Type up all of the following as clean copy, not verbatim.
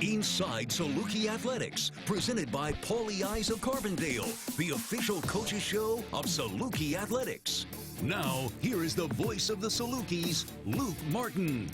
Inside Saluki Athletics, presented by Paulie Eyes of Carbondale, the official coaches show of Saluki Athletics. Now, here is the voice of the Salukis, Luke Martin.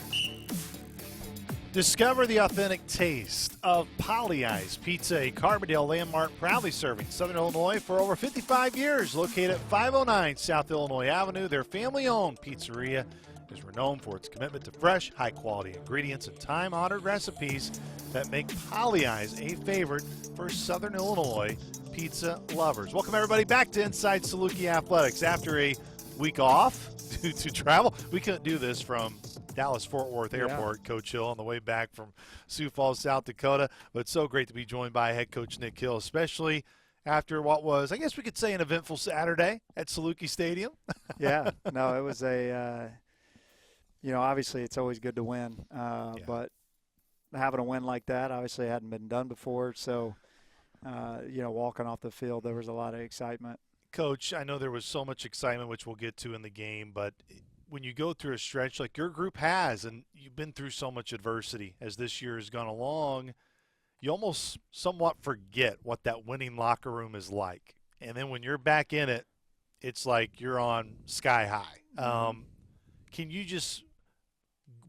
Discover the authentic taste of Paulie Eyes Pizza, a Carbondale landmark proudly serving Southern Illinois for over 55 years. Located at 509 South Illinois Avenue, their family-owned pizzeria is renowned for its commitment to fresh, high-quality ingredients and time-honored recipes that make Paulie Eyes a favorite for Southern Illinois pizza lovers. Welcome, everybody, back to Inside Saluki Athletics. After a week off due to travel, we couldn't do this from Dallas-Fort Worth Airport, Coach Hill, on the way back from Sioux Falls, South Dakota. But it's so great to be joined by head coach Nick Hill, especially after what was, I guess we could say, an eventful Saturday at Saluki Stadium. Yeah, no, it was obviously it's always good to win. But having a win like that obviously hadn't been done before. So, walking off the field, there was a lot of excitement. Coach, I know there was so much excitement, which we'll get to in the game, but when you go through a stretch like your group has, and you've been through so much adversity as this year has gone along, you almost somewhat forget what that winning locker room is like. And then when you're back in it, it's like you're on sky high. Can you just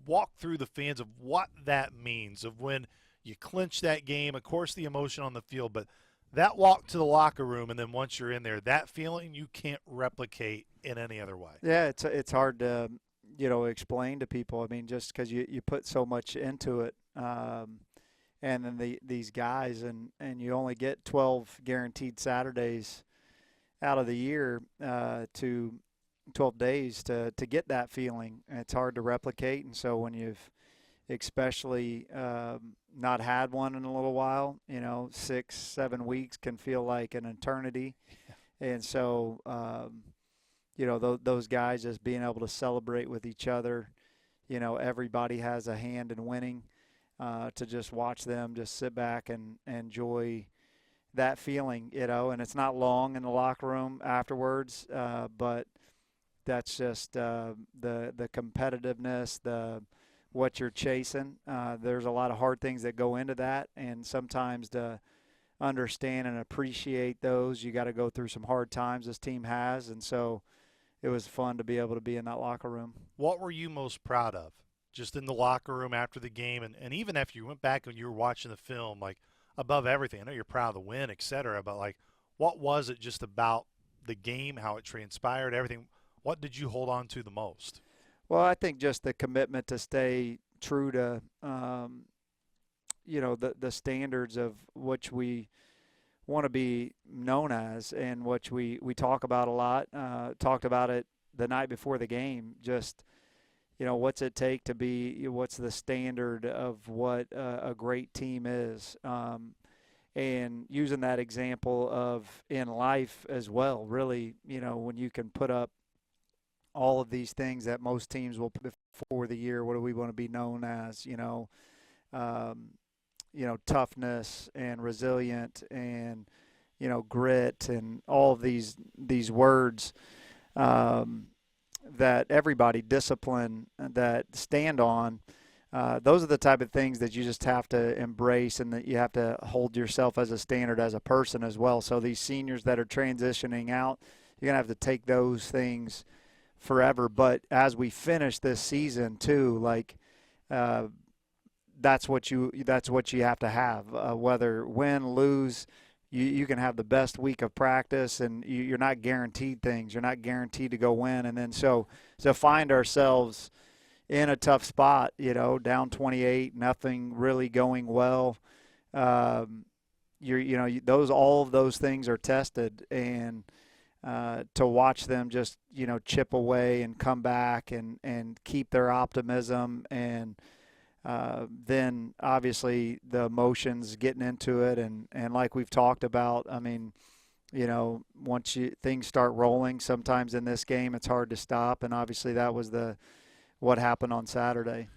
walk through the fans of what that means, of when you clinch that game, of course the emotion on the field, but that walk to the locker room, and then once you're in there, that feeling you can't replicate in any other way. Yeah, it's hard to, explain to people. I mean, just because you put so much into it, and then these guys, and you only get 12 guaranteed Saturdays out of the year to 12 days to get that feeling. And it's hard to replicate, and so when you've especially not had one in a little while, 6-7 weeks can feel like an eternity. And so those guys just being able to celebrate with each other, everybody has a hand in winning, to just watch them just sit back and enjoy that feeling, and it's not long in the locker room afterwards, but that's just the competitiveness, what you're chasing. There's a lot of hard things that go into that, and sometimes to understand and appreciate those, you got to go through some hard times this team has, and so it was fun to be able to be in that locker room. What were you most proud of just in the locker room after the game, and even after you went back and you were watching the film, like above everything? I know you're proud of the win, et cetera, but like what was it just about the game, how it transpired, everything? What did you hold on to the most? Well, I think just the commitment to stay true to, the standards of which we want to be known as, and which we talk about a lot. Talked about it the night before the game. Just, what's it take to be? What's the standard of what a great team is? And using that example of in life as well. Really, when you can put up all of these things that most teams will put before the year. What do we want to be known as? Toughness and resilient and, grit and all of these words that everybody, discipline, that stand on. Those are the type of things that you just have to embrace, and that you have to hold yourself as a standard as a person as well. So these seniors that are transitioning out, you're going to have to take those things forever. But as we finish this season too, that's what you have to have, whether win, lose. You can have the best week of practice, and you're not guaranteed things. You're not guaranteed to go win. And then so find ourselves in a tough spot, down 28, nothing really going well. All of those things are tested, and to watch them just, chip away and come back and keep their optimism, and then obviously the emotions getting into it. And like we've talked about, I mean, once things start rolling, sometimes in this game it's hard to stop. And obviously that was what happened on Saturday.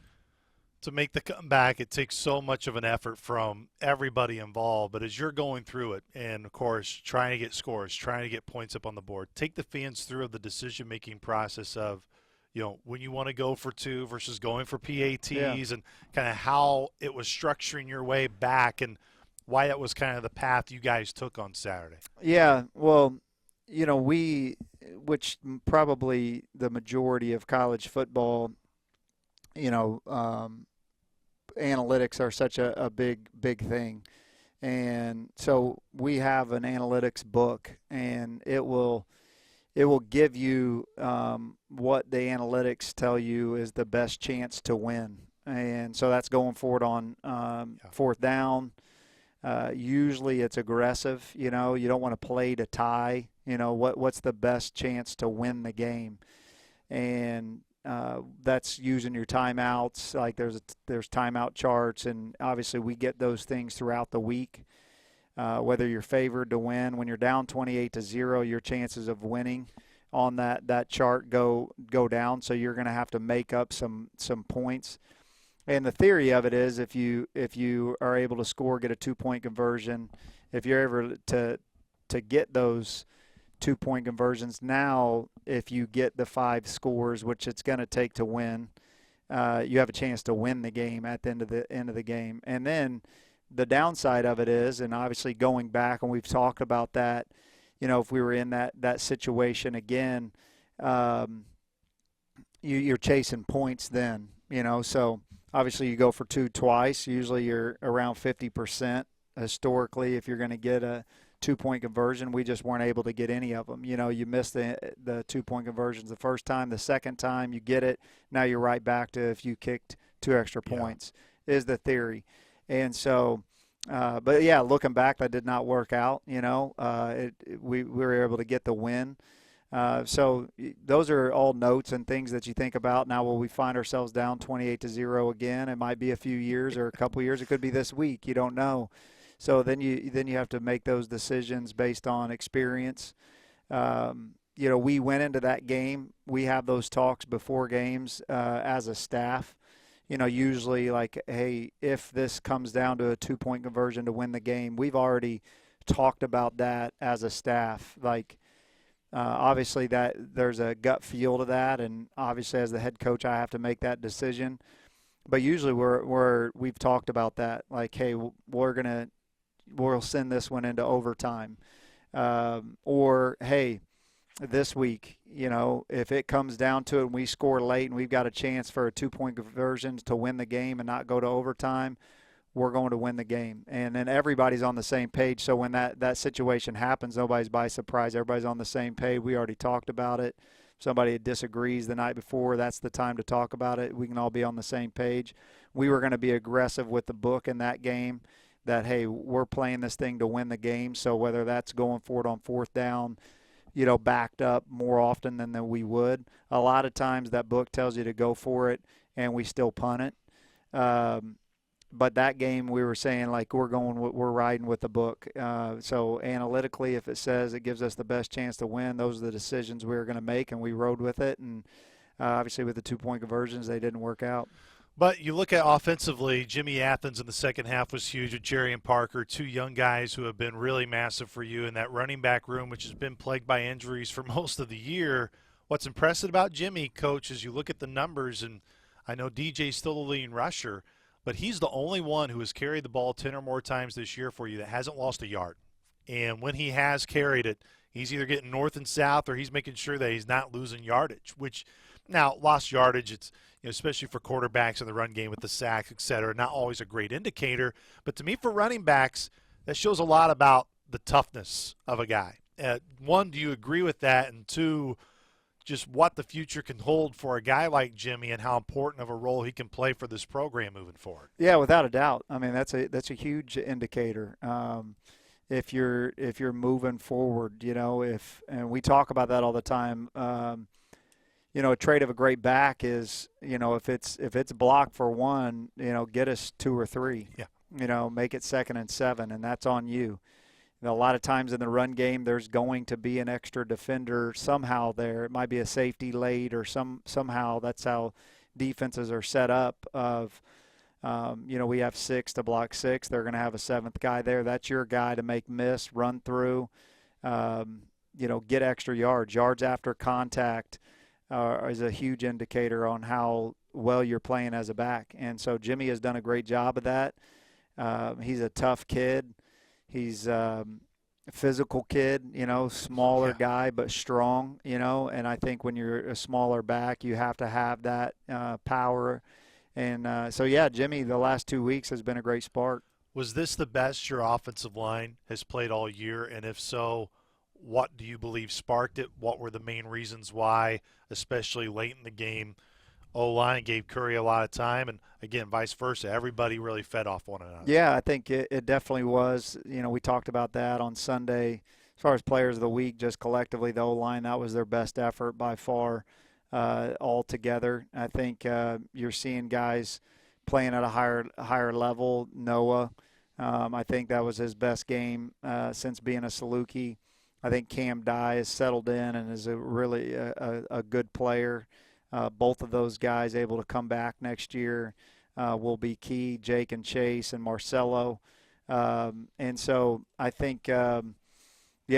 To make the comeback, it takes so much of an effort from everybody involved. But as you're going through it, and of course trying to get scores, trying to get points up on the board, take the fans through the decision-making process of, when you want to go for two versus going for PATs, Yeah. and kind of how it was structuring your way back and why that was kind of the path you guys took on Saturday. Yeah, well, which probably the majority of college football, analytics are such a big thing. And so we have an analytics book, and it will give you what the analytics tell you is the best chance to win. And so that's going forward on fourth down. Usually it's aggressive. You don't want to play to tie. What's the best chance to win the game? And that's using your timeouts. Like there's timeout charts, and obviously we get those things throughout the week. Whether you're favored to win, when you're down 28-0, your chances of winning on that chart go down. So you're going to have to make up some points. And the theory of it is if you are able to score, get a 2-point conversion, if you're able to get those 2-point conversions, now if you get the 5 scores, which it's going to take to win, you have a chance to win the game at the end of the game. And then the downside of it is, and obviously going back, and we've talked about that, if we were in that situation again, you're chasing points then, so obviously you go for 2 twice. Usually you're around 50% historically if you're going to get a 2-point conversion. We just weren't able to get any of them. You missed the 2-point conversions the first time. The second time you get it, now you're right back to if you kicked 2 extra points is the theory. And so, but yeah, looking back, that did not work out. We were able to get the win. So those are all notes and things that you think about. Now, will we find ourselves down 28-0 again? It might be a few years or a couple years. It could be this week. You don't know. So then you have to make those decisions based on experience. We went into that game. We have those talks before games as a staff. Usually like, hey, if this comes down to a 2-point conversion to win the game, we've already talked about that as a staff. Like, obviously that there's a gut feel to that, and obviously as the head coach I have to make that decision. But usually we've talked about that. Like, hey, we'll send this one into overtime, or hey, this week, if it comes down to it and we score late and we've got a chance for a 2-point conversion to win the game and not go to overtime, we're going to win the game. And then everybody's on the same page. So when that situation happens, nobody's by surprise. Everybody's on the same page. We already talked about it. If somebody disagrees the night before, that's the time to talk about it. We can all be on the same page. We were going to be aggressive with the book in that game that, hey, we're playing this thing to win the game. So whether that's going for it on fourth down, backed up more often than we would. A lot of times that book tells you to go for it, and we still punt it. But that game we were saying, like, we're riding with the book. So analytically, if it says it gives us the best chance to win, those are the decisions we were going to make, and we rode with it. And obviously with the 2-point conversions, they didn't work out. But you look at offensively, Jimmy Athens in the second half was huge with Jerry and Parker, 2 young guys who have been really massive for you in that running back room, which has been plagued by injuries for most of the year. What's impressive about Jimmy, Coach, is you look at the numbers, and I know DJ's still the leading rusher, but he's the only one who has carried the ball 10 or more times this year for you that hasn't lost a yard. And when he has carried it, he's either getting north and south or he's making sure that he's not losing yardage, which now lost yardage, it's especially for quarterbacks in the run game with the sacks, et cetera, not always a great indicator. But to me, for running backs, that shows a lot about the toughness of a guy. One, do you agree with that? And two, just what the future can hold for a guy like Jimmy and how important of a role he can play for this program moving forward. Yeah, without a doubt. I mean, that's a huge indicator. If you're moving forward, and we talk about that all the time. A trait of a great back is, if it's blocked for 1, get us 2 or 3. Yeah. Make it 2nd and 7, and that's on you. A lot of times in the run game, there's going to be an extra defender somehow there. It might be a safety late or somehow that's how defenses are set up of, we have 6 to block 6. They're going to have a 7th guy there. That's your guy to make miss, run through, get extra yards after contact. is a huge indicator on how well you're playing as a back. And so Jimmy has done a great job of that. He's a tough kid. He's a physical kid, smaller guy but strong, and I think when you're a smaller back, you have to have that power. And Jimmy, the last 2 weeks has been a great spark. Was this the best your offensive line has played all year? And if so, what do you believe sparked it? What were the main reasons why, especially late in the game? O-line gave Curry a lot of time, and again, vice versa. Everybody really fed off one another. Yeah, I think it definitely was. We talked about that on Sunday. As far as players of the week, just collectively, the O-line, that was their best effort by far all together. I think you're seeing guys playing at a higher level. Noah, I think that was his best game since being a Saluki. I think Cam Dye has settled in and is a really a good player. Both of those guys able to come back next year will be key, Jake and Chase and Marcelo. And so I think, we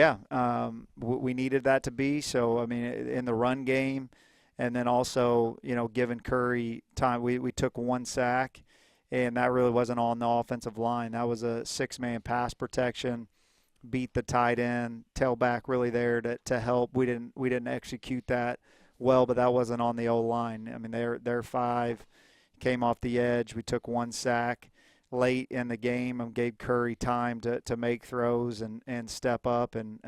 needed that to be. So, I mean, in the run game and then also, giving Curry time, we took 1 sack, and that really wasn't on the offensive line. That was a 6-man pass protection, beat the tight end, tailback really there to help. We didn't execute that well, but that wasn't on the O-line. I mean, their 5 came off the edge. We took 1 sack late in the game and gave Curry time to make throws and step up. And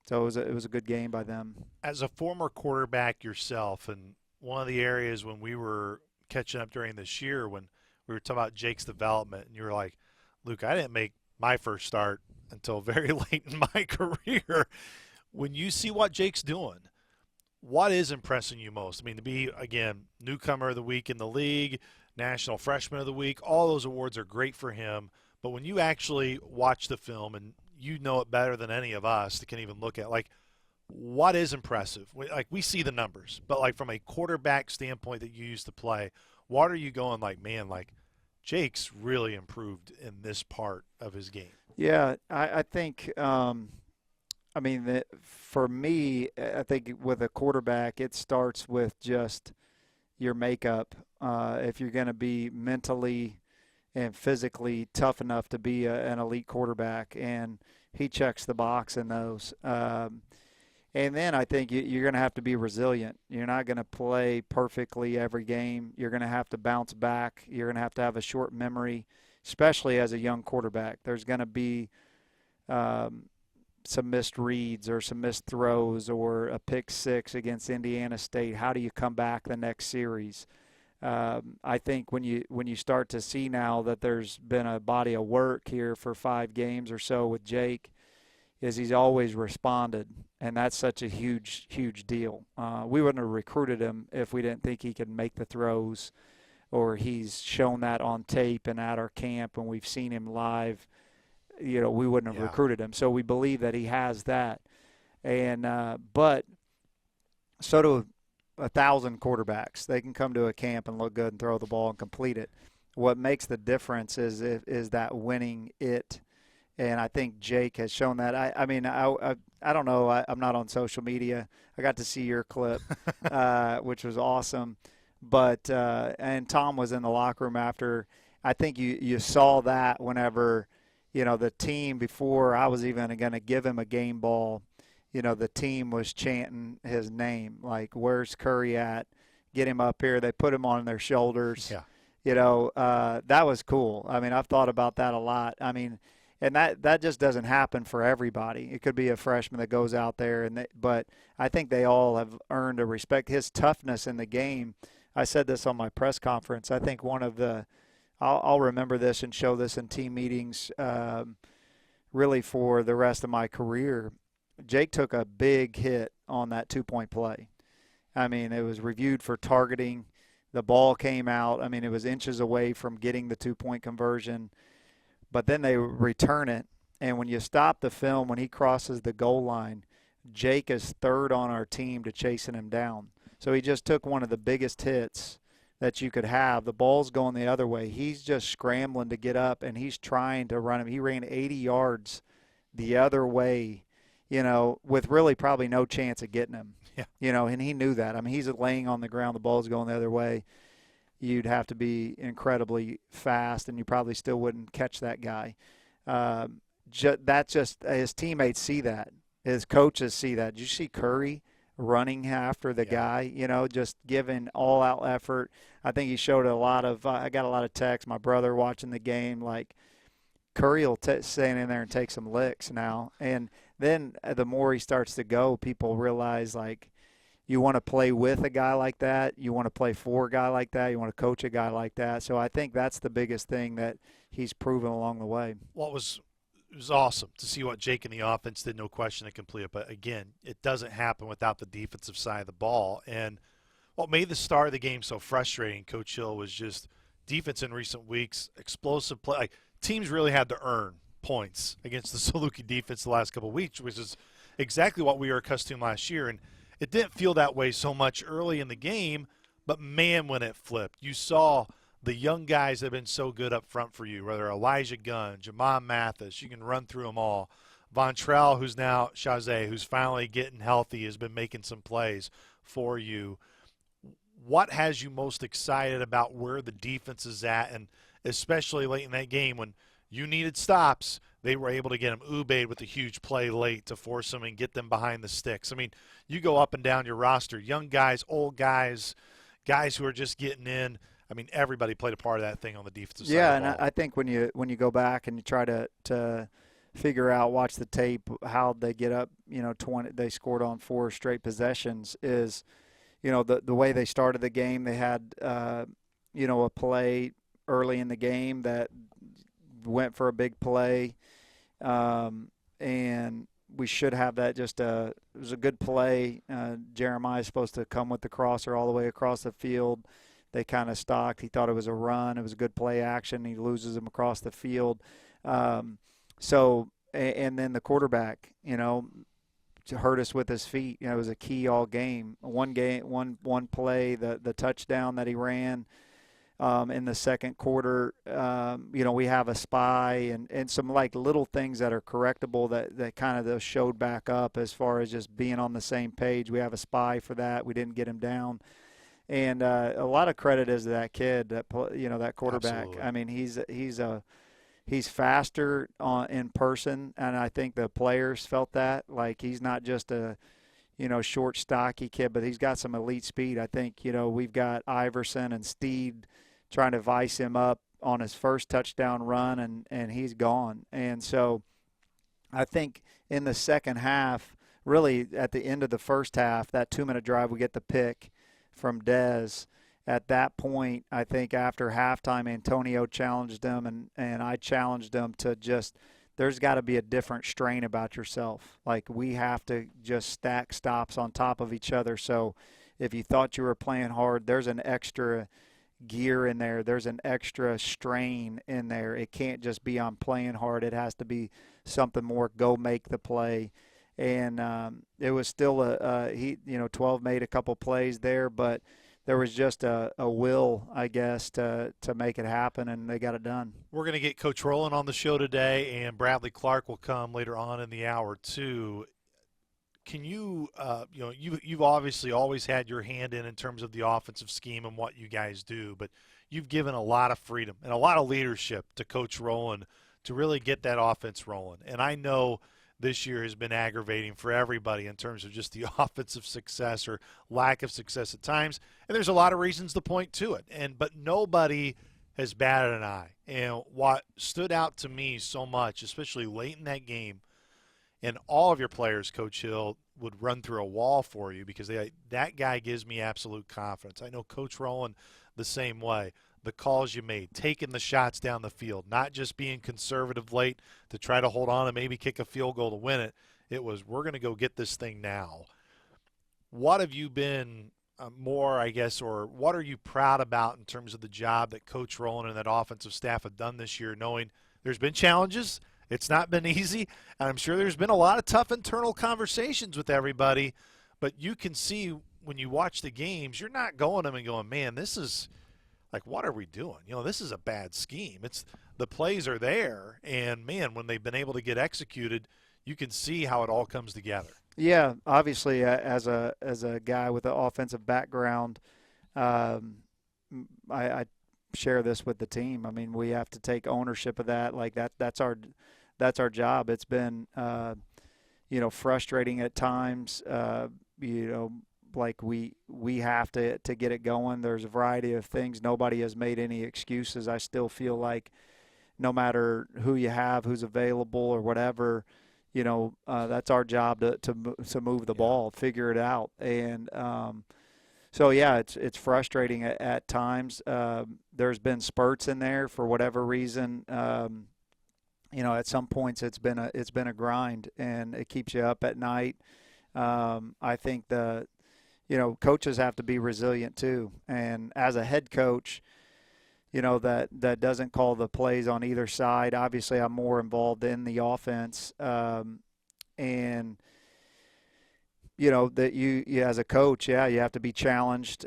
so it was a good game by them. As a former quarterback yourself, and one of the areas when we were catching up during this year when we were talking about Jake's development, and you were like, Luke, I didn't make my first start until very late in my career. When you see what Jake's doing, what is impressing you most? I mean, to be, again, newcomer of the week in the league, national freshman of the week, all those awards are great for him. But when you actually watch the film, and you know it better than any of us that can even look at, like, what is impressive? Like, we see the numbers, but, like, from a quarterback standpoint that you used to play, what are you going like, man, like, Jake's really improved in this part of his game? Yeah, I think for me, I think with a quarterback, it starts with just your makeup. If you're going to be mentally and physically tough enough to be an elite quarterback, and he checks the box in those. And then I think you're going to have to be resilient. You're not going to play perfectly every game. You're going to have to bounce back. You're going to have a short memory, especially as a young quarterback. There's going to be some missed reads or some missed throws or a pick 6 against Indiana State. How do you come back the next series? I think when you start to see now that there's been a body of work here for 5 games or so with Jake, is he's always responded, and that's such a huge, huge deal. We wouldn't have recruited him if we didn't think he could make the throws, or he's shown that on tape and at our camp, and we've seen him live. We wouldn't have recruited him. So we believe that he has that. And but so do 1,000 quarterbacks. They can come to a camp and look good and throw the ball and complete it. What makes the difference is that winning it. And I think Jake has shown that. I don't know. I'm not on social media. I got to see your clip, which was awesome. But and Tom was in the locker room after. I think you saw that whenever – the team, before I was even going to give him a game ball, the team was chanting his name, like, where's Curry at? Get him up here. They put him on their shoulders. Yeah. That was cool. I mean, I've thought about that a lot. I mean, and that just doesn't happen for everybody. It could be a freshman that goes out there, but I think they all have earned a respect. His toughness in the game, I said this on my press conference, I think one of the – I'll remember this and show this in team meetings really for the rest of my career. Jake took a big hit on that 2-point play. I mean, it was reviewed for targeting. The ball came out. I mean, it was inches away from getting the 2-point conversion. But then they return it. And when you stop the film, when he crosses the goal line, Jake is 3rd on our team to chasing him down. So he just took one of the biggest hits that you could have. The ball's going the other way. He's just scrambling to get up, and he's trying to run him. He ran 80 yards the other way, with really probably no chance of getting him. Yeah. And he knew that. I mean, he's laying on the ground, the ball's going the other way. You'd have to be incredibly fast, and you probably still wouldn't catch that guy. That's just his teammates see that. His coaches see that. Did you see Curry running after the guy, just giving all-out effort? I think he showed a lot of I got a lot of texts. My brother watching the game, like, Curry will stand in there and take some licks now. And then the more he starts to go, people realize, like, you want to play with a guy like that. You want to play for a guy like that. You want to coach a guy like that. So I think that's the biggest thing that he's proven along the way. Well, it was awesome to see what Jake and the offense did, no question, to complete it. But, again, it doesn't happen without the defensive side of the ball. And what made the start of the game so frustrating, Coach Hill, was just defense in recent weeks, explosive play. Like, teams really had to earn points against the Saluki defense the last couple of weeks, which is exactly what we were accustomed to last year. And it didn't feel that way so much early in the game, but, man, when it flipped, you saw the young guys that have been so good up front for you, whether Elijah Gunn, Jamon Mathis, you can run through them all. Vontrell, who's now Chazé, who's finally getting healthy, has been making some plays for you. What has you most excited about where the defense is at, and especially late in that game when you needed stops, they were able to get him Ubaid with a huge play late to force them and get them behind the sticks. I mean, you go up and down your roster, young guys, old guys, guys who are just getting in. I mean, everybody played a part of that thing on the defensive side. Yeah, of the ball. and I think when you go back and you try to figure out, watch the tape, how they get up, 20, they scored on 4 straight possessions is, the way they started the game. They had, a play early in the game that went for a big play, and we should have that. It was a good play. Jeremiah's supposed to come with the crosser all the way across the field. They kind of stalked. He thought it was a run. It was a good play action. He loses him across the field. And then the quarterback, hurt us with his feet. It was a key all game. One play, the touchdown that he ran in the second quarter. We have a spy and some like little things that are correctable that kind of showed back up as far as just being on the same page. We have a spy for that. We didn't get him down. And a lot of credit is to that kid, that quarterback. Absolutely. I mean, he's faster in person, and I think the players felt that. Like, he's not just a short, stocky kid, but he's got some elite speed. I think we've got Iverson and Steed trying to vice him up on his first touchdown run, and he's gone. And so I think in the second half, really at the end of the first half, that 2-minute drive, we get the pick from Dez. At that point, I think after halftime, Antonio challenged him, and I challenged him to just, there's got to be a different strain about yourself. Like, we have to just stack stops on top of each other. So if you thought you were playing hard, there's an extra gear in there. There's an extra strain in there. It can't just be on playing hard. It has to be something more, go make the play. And it was still 12 made a couple plays there, but there was just a will, I guess, to make it happen, and they got it done. We're going to get Coach Rowland on the show today, and Bradley Clark will come later on in the hour too. Can you, you've obviously always had your hand in terms of the offensive scheme and what you guys do, but you've given a lot of freedom and a lot of leadership to Coach Rowland to really get that offense rolling. And I know this year has been aggravating for everybody in terms of just the offensive success or lack of success at times. And there's a lot of reasons to point to it. But nobody has batted an eye. And what stood out to me so much, especially late in that game, and all of your players, Coach Hill, would run through a wall for you because that guy gives me absolute confidence. I know Coach Rowland the same way. The calls you made, taking the shots down the field, not just being conservative late to try to hold on and maybe kick a field goal to win it. It was, we're going to go get this thing now. What have you been more, I guess, or what are you proud about in terms of the job that Coach Rowland and that offensive staff have done this year, knowing there's been challenges, it's not been easy, and I'm sure there's been a lot of tough internal conversations with everybody, but you can see when you watch the games, you're not going to them and going, man, this is – like, what are we doing? This is a bad scheme. It's the plays are there, and, man, when they've been able to get executed, you can see how it all comes together. Yeah, obviously, as a guy with an offensive background, I share this with the team. I mean, we have to take ownership of that. Like that's our job. It's been frustrating at times. Like we have to get it going. There's a variety of things. Nobody has made any excuses. I still feel like no matter who you have, who's available or whatever, that's our job to move the ball, figure it out. And so yeah, it's frustrating at times. There's been spurts in there for whatever reason. At some points it's been a grind, and it keeps you up at night. I think coaches have to be resilient too. And as a head coach, that doesn't call the plays on either side. Obviously, I'm more involved in the offense, and that you as a coach, you have to be challenged.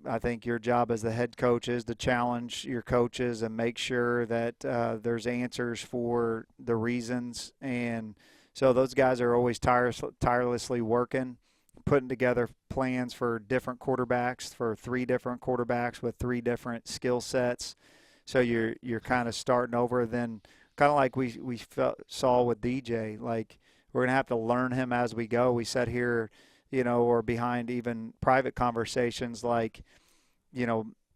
I think your job as the head coach is to challenge your coaches and make sure that there's answers for the reasons. And so those guys are always tirelessly working, putting together plans for different quarterbacks, for 3 different quarterbacks with 3 different skill sets. So you're kind of starting over. Then kind of like we saw with DJ, like we're going to have to learn him as we go. We sat here, or behind even private conversations like,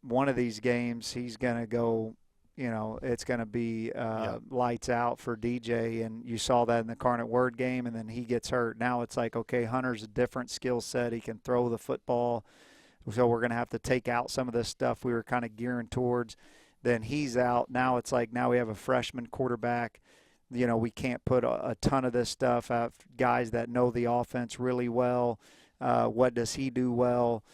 one of these games he's going to go, it's going to be lights out for DJ. And you saw that in the Incarnate Word game, and then he gets hurt. Now it's like, okay, Hunter's a different skill set. He can throw the football. So we're going to have to take out some of this stuff we were kind of gearing towards. Then he's out. Now it's like now we have a freshman quarterback. We can't put a ton of this stuff out. Guys that know the offense really well. What does he do well?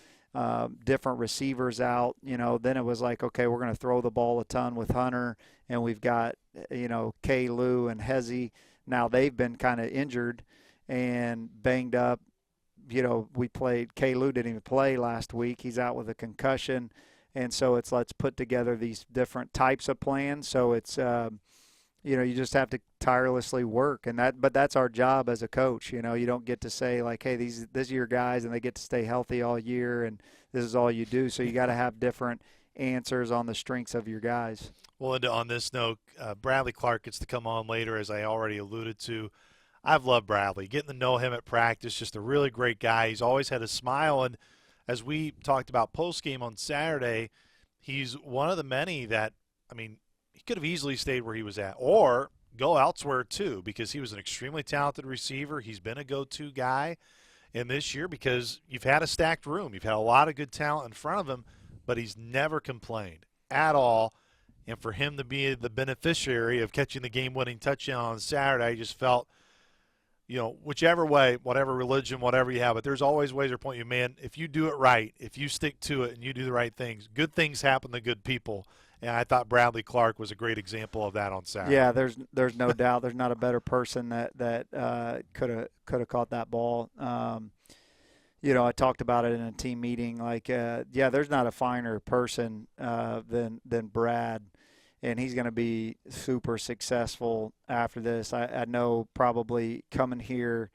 Different receivers out. Then it was like, okay, we're going to throw the ball a ton with Hunter, and we've got, K. Lou and Hezzy. Now they've been kind of injured and banged up. We played. K. Lou didn't even play last week. He's out with a concussion. And so let's put together these different types of plans. So it's, you just have to tirelessly work, but that's our job as a coach. You don't get to say like, hey, these are your guys, and they get to stay healthy all year, and this is all you do. So you got to have different answers on the strengths of your guys. Well, and on this note, Bradley Clark gets to come on later, as I already alluded to. I've loved Bradley. Getting to know him at practice, just a really great guy. He's always had a smile, and as we talked about post-game on Saturday, he's one of the many that, he could have easily stayed where he was at or go elsewhere too, because he was an extremely talented receiver. He's been a go-to guy in this year because you've had a stacked room. You've had a lot of good talent in front of him, but he's never complained at all. And for him to be the beneficiary of catching the game-winning touchdown on Saturday, I just felt, whichever way, whatever religion, whatever you have, but there's always ways to point you, man, if you do it right, if you stick to it and you do the right things, good things happen to good people. And I thought Bradley Clark was a great example of that on Saturday. Yeah, there's no doubt. There's not a better person that could have caught that ball. I talked about it in a team meeting. Like, there's not a finer person than Brad, and he's going to be super successful after this. I know probably coming here,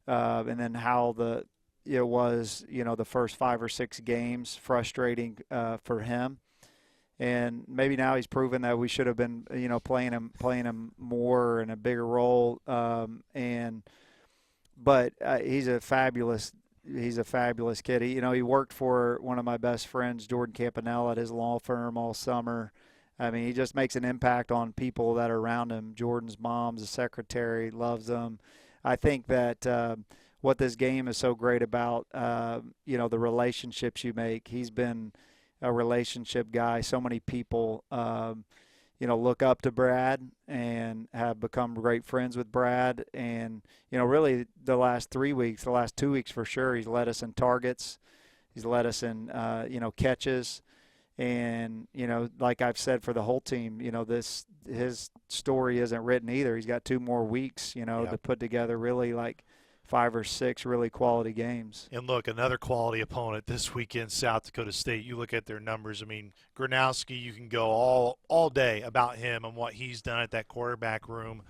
and then how it was the first 5 or 6 games frustrating for him. And maybe now he's proven that we should have been, playing him more in a bigger role. But he's a fabulous kid. He worked for one of my best friends, Jordan Campanella, at his law firm all summer. He just makes an impact on people that are around him. Jordan's mom's a secretary, loves him. I think that what this game is so great about, the relationships you make. He's been a relationship guy. So many people, look up to Brad and have become great friends with Brad. And, really the last 3 weeks, the last 2 weeks for sure, he's led us in targets. He's led us in, catches. And, like I've said for the whole team, his story isn't written either. He's got 2 more weeks, to put together really like 5 or 6 really quality games. And look, another quality opponent this weekend, South Dakota State. You look at their numbers. Gronowski, you can go all day about him and what he's done at that quarterback room.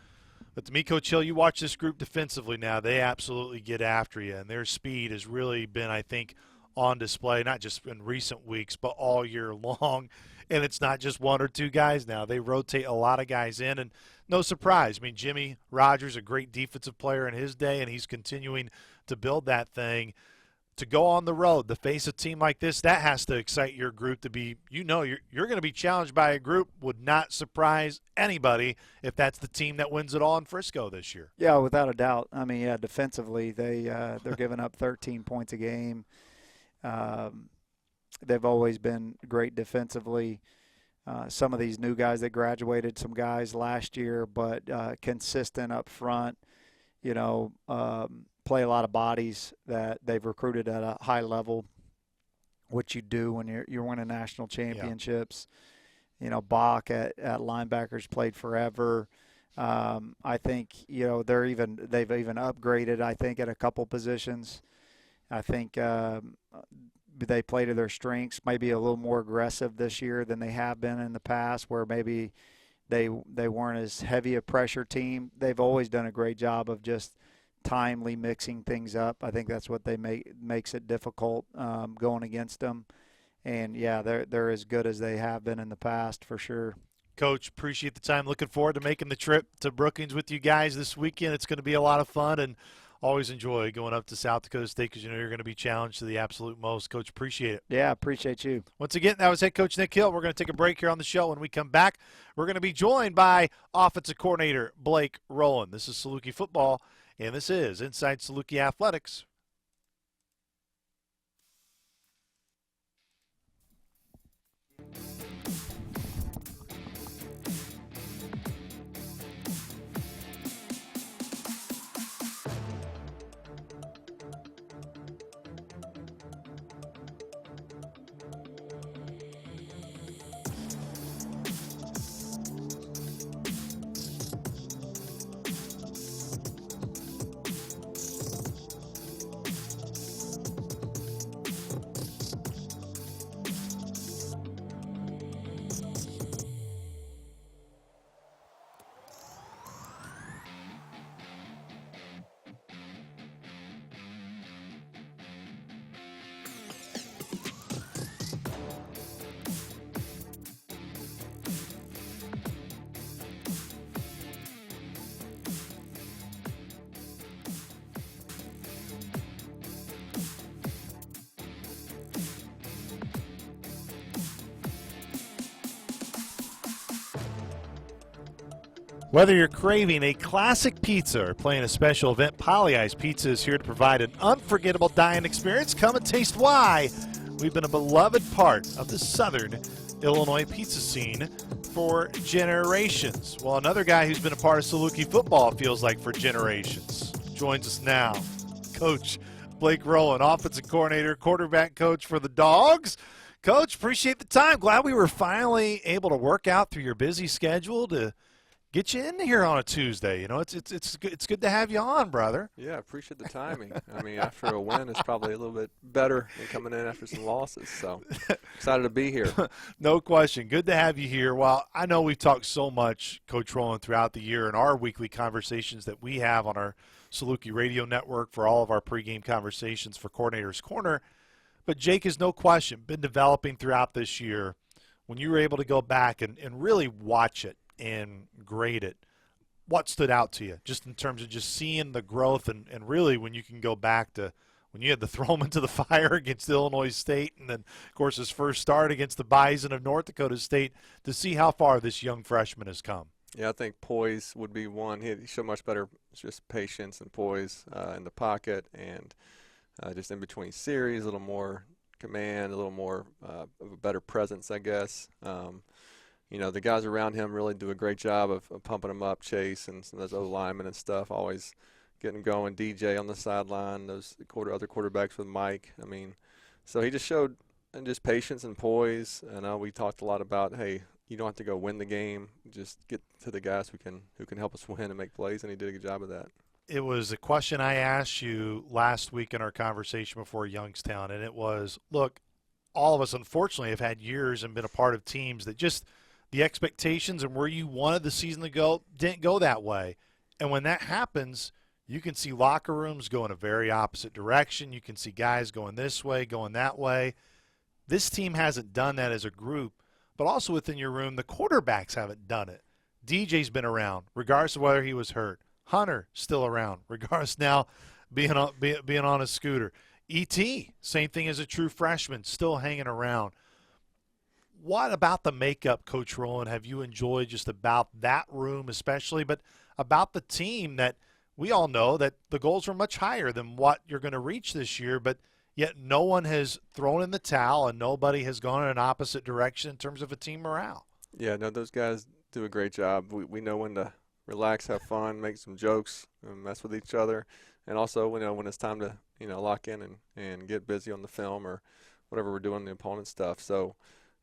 But to me, Coach Hill, you watch this group defensively now. They absolutely get after you, and their speed has really been, I think, on display, not just in recent weeks, but all year long. And it's not just one or two guys now. They rotate a lot of guys in, and no surprise. I mean, Jimmy Rogers, a great defensive player in his day, and he's continuing to build that thing. To go on the road, to face a team like this, that has to excite your group to be, you're going to be challenged by a group. Would not surprise anybody if that's the team that wins it all in Frisco this year. Yeah, without a doubt. I mean, yeah, defensively, they're giving up 13 points a game. They've always been great defensively. Some of these new guys that graduated, some guys last year, but consistent up front, play a lot of bodies that they've recruited at a high level, which you do when you're winning national championships. Yeah. Bach at linebackers played forever. I think, they've even upgraded, I think, at a couple positions. I think they play to their strengths, maybe a little more aggressive this year than they have been in the past, where maybe they weren't as heavy a pressure team. They've always done a great job of just timely mixing things up. I think that's what makes it difficult going against them. And, yeah, they're as good as they have been in the past for sure. Coach, appreciate the time. Looking forward to making the trip to Brookings with you guys this weekend. It's going to be a lot of fun, and always enjoy going up to South Dakota State because you're going to be challenged to the absolute most. Coach, appreciate it. Yeah, appreciate you. Once again, that was head coach Nick Hill. We're going to take a break here on the show. When we come back, we're going to be joined by offensive coordinator Blake Rowland. This is Saluki Football, and this is Inside Saluki Athletics. Whether you're craving a classic pizza or playing a special event, Polly-Ice Pizza is here to provide an unforgettable dining experience. Come and taste why we've been a beloved part of the Southern Illinois pizza scene for generations. Well, another guy who's been a part of Saluki football feels like for generations joins us now. Coach Blake Rowland, offensive coordinator, quarterback coach for the Dogs. Coach, appreciate the time. Glad we were finally able to work out through your busy schedule to get you in here on a Tuesday. It's good to have you on, brother. Yeah, I appreciate the timing. I mean, after a win, it's probably a little bit better than coming in after some losses. So excited to be here. No question. Good to have you here. Well, I know we've talked so much, Coach Rowland, throughout the year in our weekly conversations that we have on our Saluki radio network for all of our pregame conversations for Coordinator's Corner. But Jake is no question been developing throughout this year. When you were able to go back and really watch it and grade it, what stood out to you just in terms of just seeing the growth and really when you can go back to when you had to throw him into the fire against Illinois State and then, of course, his first start against the Bison of North Dakota State to see how far this young freshman has come? Yeah, I think poise would be one. He showed much better just patience and poise in the pocket and just in between series, a little more command, a little more of a better presence, I guess. The guys around him really do a great job of pumping him up, Chase and some of those O-linemen and stuff, always getting going. DJ on the sideline, those other quarterbacks with Mike. I mean, so he just showed just patience and poise. And we talked a lot about, hey, you don't have to go win the game. Just get to the guys who can help us win and make plays, and he did a good job of that. It was a question I asked you last week in our conversation before Youngstown, and it was, look, all of us unfortunately have had years and been a part of teams that just the expectations and where you wanted the season to go didn't go that way. And when that happens, you can see locker rooms go in a very opposite direction. You can see guys going this way, going that way. This team hasn't done that as a group, but also within your room, the quarterbacks haven't done it. DJ's been around, regardless of whether he was hurt. Hunter still around, regardless now being on a scooter. E.T., same thing as a true freshman, still hanging around. What about the makeup, Coach Rowland, have you enjoyed just about that room especially, but about the team that we all know that the goals are much higher than what you're going to reach this year, but yet no one has thrown in the towel and nobody has gone in an opposite direction in terms of a team morale? Yeah, no, those guys do a great job. We know when to relax, have fun, make some jokes, and mess with each other. And also, we know when it's time to, lock in and get busy on the film or whatever we're doing, the opponent stuff. So,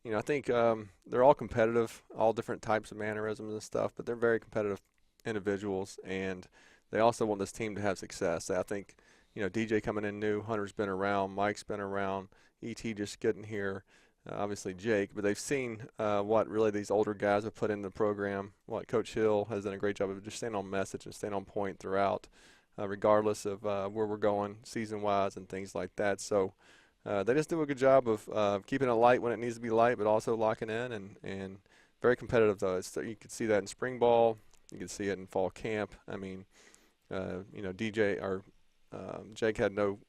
I think they're all competitive, all different types of mannerisms and stuff, but they're very competitive individuals, and they also want this team to have success. I think, DJ coming in new, Hunter's been around, Mike's been around, E.T. just getting here, obviously Jake, but they've seen what really these older guys have put in the program, what Coach Hill has done a great job of just staying on message and staying on point throughout, regardless of where we're going season-wise and things like that. So they just do a good job of keeping it light when it needs to be light, but also locking in and very competitive, though. You can see that in spring ball. You can see it in fall camp. I mean, DJ or Jake had no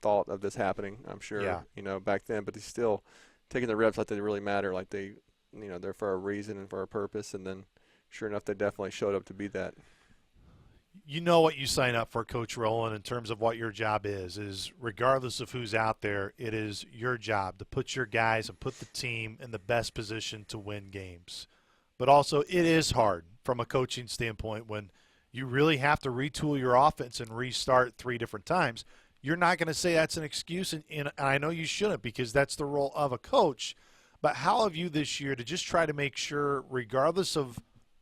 thought of this happening, I'm sure, back then, but he's still taking the reps like they really matter, like they're for a reason and for a purpose, and then sure enough, they definitely showed up to be that. You know what you sign up for, Coach Rowland, in terms of what your job is regardless of who's out there, it is your job to put your guys and put the team in the best position to win games. But also it is hard from a coaching standpoint when you really have to retool your offense and restart 3 different times. You're not going to say that's an excuse, and I know you shouldn't because that's the role of a coach. But how have you this year to just try to make sure, regardless of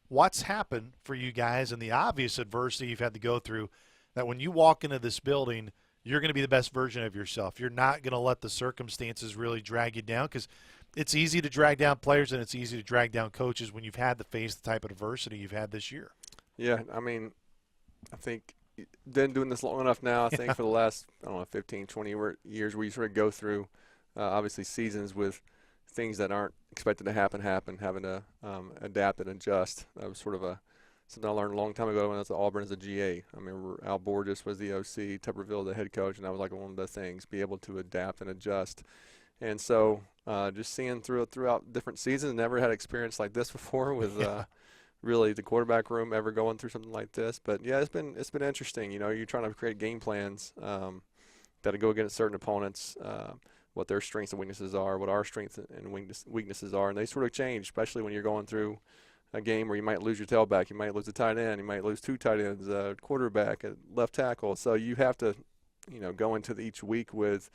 what's happened for you guys and the obvious adversity you've had to go through, that when you walk into this building, you're going to be the best version of yourself. You're not going to let the circumstances really drag you down because it's easy to drag down players and it's easy to drag down coaches when you've had to face the type of adversity you've had this year. Yeah, I mean, I think been doing this long enough now, I think, for the last, 15, 20 years where you sort of go through, obviously, seasons with things that aren't expected to happen, having to adapt and adjust. That was sort of something I learned a long time ago when I was at Auburn as a GA. I remember Al Borges was the OC, Tupperville the head coach, and that was like one of the things, be able to adapt and adjust. And so just seeing throughout different seasons, never had experience like this before with really the quarterback room ever going through something like this. But, yeah, it's been interesting. You're trying to create game plans that go against certain opponents, what their strengths and weaknesses are, what our strengths and weaknesses are, and they sort of change, especially when you're going through a game where you might lose your tailback, you might lose a tight end, you might lose 2 tight ends, a quarterback, a left tackle. So you have to, go into each week with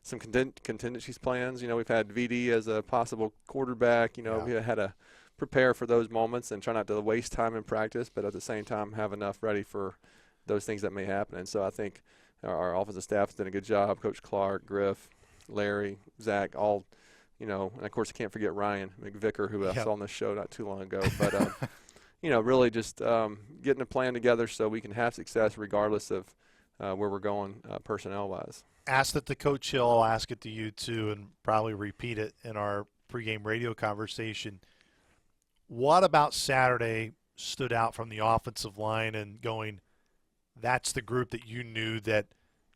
some contingencies plans. We've had VD as a possible quarterback. We had to prepare for those moments and try not to waste time in practice, but at the same time have enough ready for those things that may happen. And so I think our offensive staff has done a good job. Coach Clark, Griff, Larry, Zach, all, and of course I can't forget Ryan McVicker, who I saw on the show not too long ago. But, really just getting a plan together so we can have success regardless of where we're going personnel-wise. Asked it to Coach Hill, I'll ask it to you too, and probably repeat it in our pregame radio conversation. What about Saturday stood out from the offensive line and going, that's the group that you knew that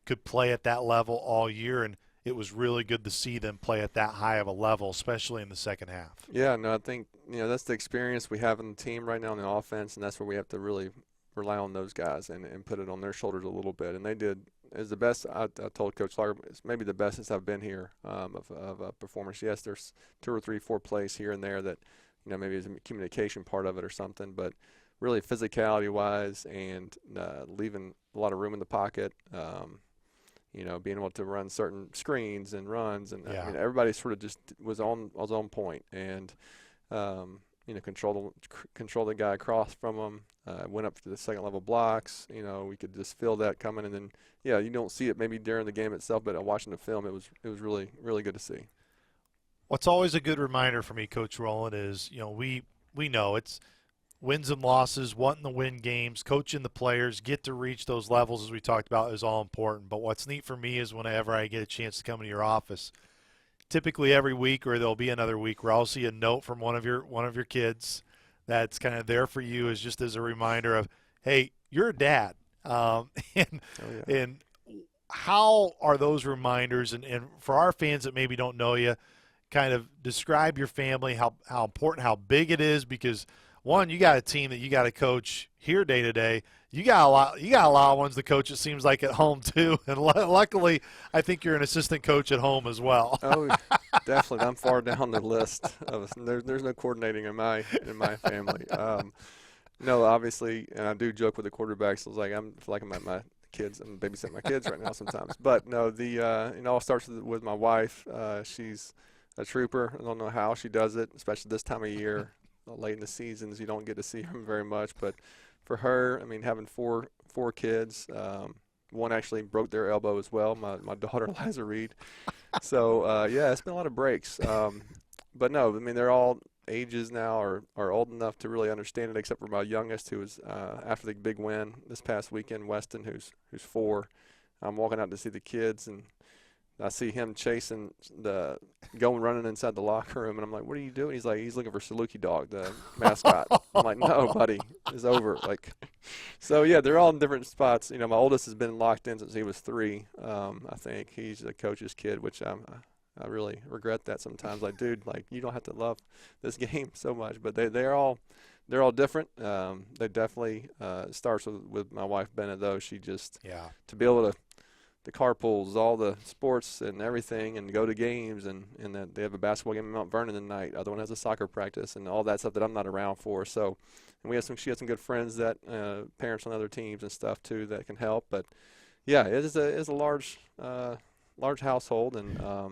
could play at that level all year, and it was really good to see them play at that high of a level, especially in the second half? Yeah, no, I think, that's the experience we have in the team right now in the offense, and that's where we have to really rely on those guys and put it on their shoulders a little bit. And they did. Is the best. I told Coach Clark, it's maybe the best since I've been here of a performance. Yes, there's 2 or 3, 4 plays here and there that, maybe is a communication part of it or something, but really physicality-wise and leaving a lot of room in the pocket, being able to run certain screens and runs. And I mean, everybody sort of just was on point and, control the guy across from them, went up to the second-level blocks. We could just feel that coming. And then, you don't see it maybe during the game itself, but watching the film, it was really, really good to see. What's always a good reminder for me, Coach Rowland, is, we know it's wins and losses, wanting to win games, coaching the players, get to reach those levels as we talked about is all important. But what's neat for me is whenever I get a chance to come into your office, typically every week or there'll be another week where I'll see a note from one of your kids that's kind of there for you as just as a reminder of, hey, you're a dad. And how are those reminders, and for our fans that maybe don't know you, kind of describe your family, how important, how big it is, because one, you got a team that you got to coach here day to day. You got a lot of ones to coach, it seems like, at home too. And luckily, I think you're an assistant coach at home as well. Oh, definitely. I'm far down the list of there's no coordinating in my family. No, obviously, and I do joke with the quarterbacks. I feel like I'm at my kids. I'm babysitting my kids right now sometimes. But no, it all starts with my wife. She's a trooper. I don't know how she does it, especially this time of year. Late in the seasons, you don't get to see her very much. But for her, I mean, having four kids, one actually broke their elbow as well. My daughter, Liza Reed. So yeah, it's been a lot of breaks. But no, I mean, they're all ages now are old enough to really understand it, except for my youngest, who was after the big win this past weekend, Weston, who's 4. I'm walking out to see the kids, and I see him going running inside the locker room, and I'm like, "What are you doing?" He's looking for Saluki Dog, the mascot. I'm like, "No, buddy, it's over." So yeah, they're all in different spots. My oldest has been locked in since he was 3. I think he's a coach's kid, which I really regret that sometimes. Dude, you don't have to love this game so much, but they're all different. They definitely starts with my wife Bennett, though. She just to be able to the carpools, all the sports and everything, and go to games, and then they have a basketball game in Mount Vernon tonight. Other one has a soccer practice, and all that stuff that I'm not around for. So, and she has some good friends that parents on other teams and stuff too that can help. But yeah, it is a large household, and but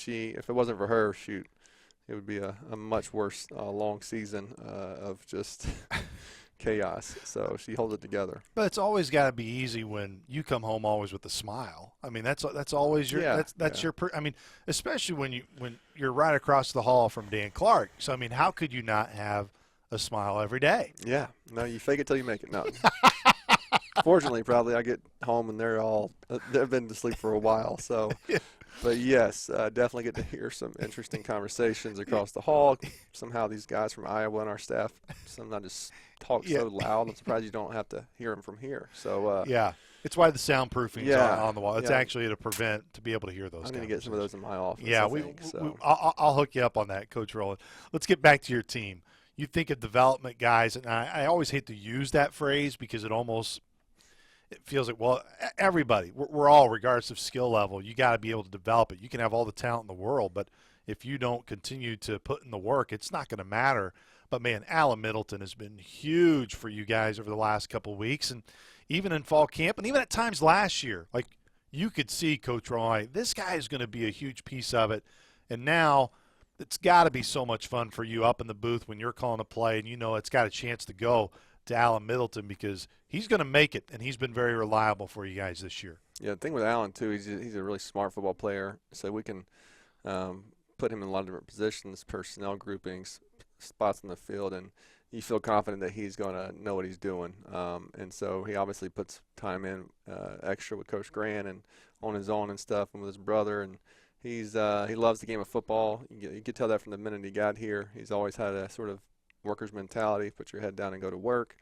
if it wasn't for her, shoot, it would be a much worse long season of just chaos. So she holds it together. But it's always got to be easy when you come home always with a smile. I mean, that's always your your. I mean, especially when you're right across the hall from Dan Clark. So I mean, how could you not have a smile every day? Yeah. No, you fake it till you make it. No. Fortunately, probably I get home and they've been to sleep for a while. So. But yes, definitely get to hear some interesting conversations across the hall. Somehow these guys from Iowa and our staff sometimes just talk so loud. I'm surprised you don't have to hear them from here. So it's why the soundproofing is on the wall. It's actually to be able to hear those. I'm going to get some of those in my office. Yeah, I'll hook you up on that, Coach Rowland. Let's get back to your team. You think of development guys, and I always hate to use that phrase because it feels like, well, everybody, we're all, regardless of skill level, you got to be able to develop it. You can have all the talent in the world, but if you don't continue to put in the work, it's not going to matter. But, man, Alan Middleton has been huge for you guys over the last couple of weeks, and even in fall camp, and even at times last year. You could see, Coach Roy, this guy is going to be a huge piece of it. And now it's got to be so much fun for you up in the booth when you're calling a play, and it's got a chance to go to Alan Middleton because he's going to make it, and he's been very reliable for you guys this year. Yeah, the thing with Alan, too, he's a really smart football player, so we can put him in a lot of different positions, personnel groupings, spots in the field, and you feel confident that he's going to know what he's doing. And so he obviously puts time in extra with Coach Grant and on his own and stuff and with his brother, and he loves the game of football. You could tell that from the minute he got here. He's always had a sort of worker's mentality, put your head down and go to work.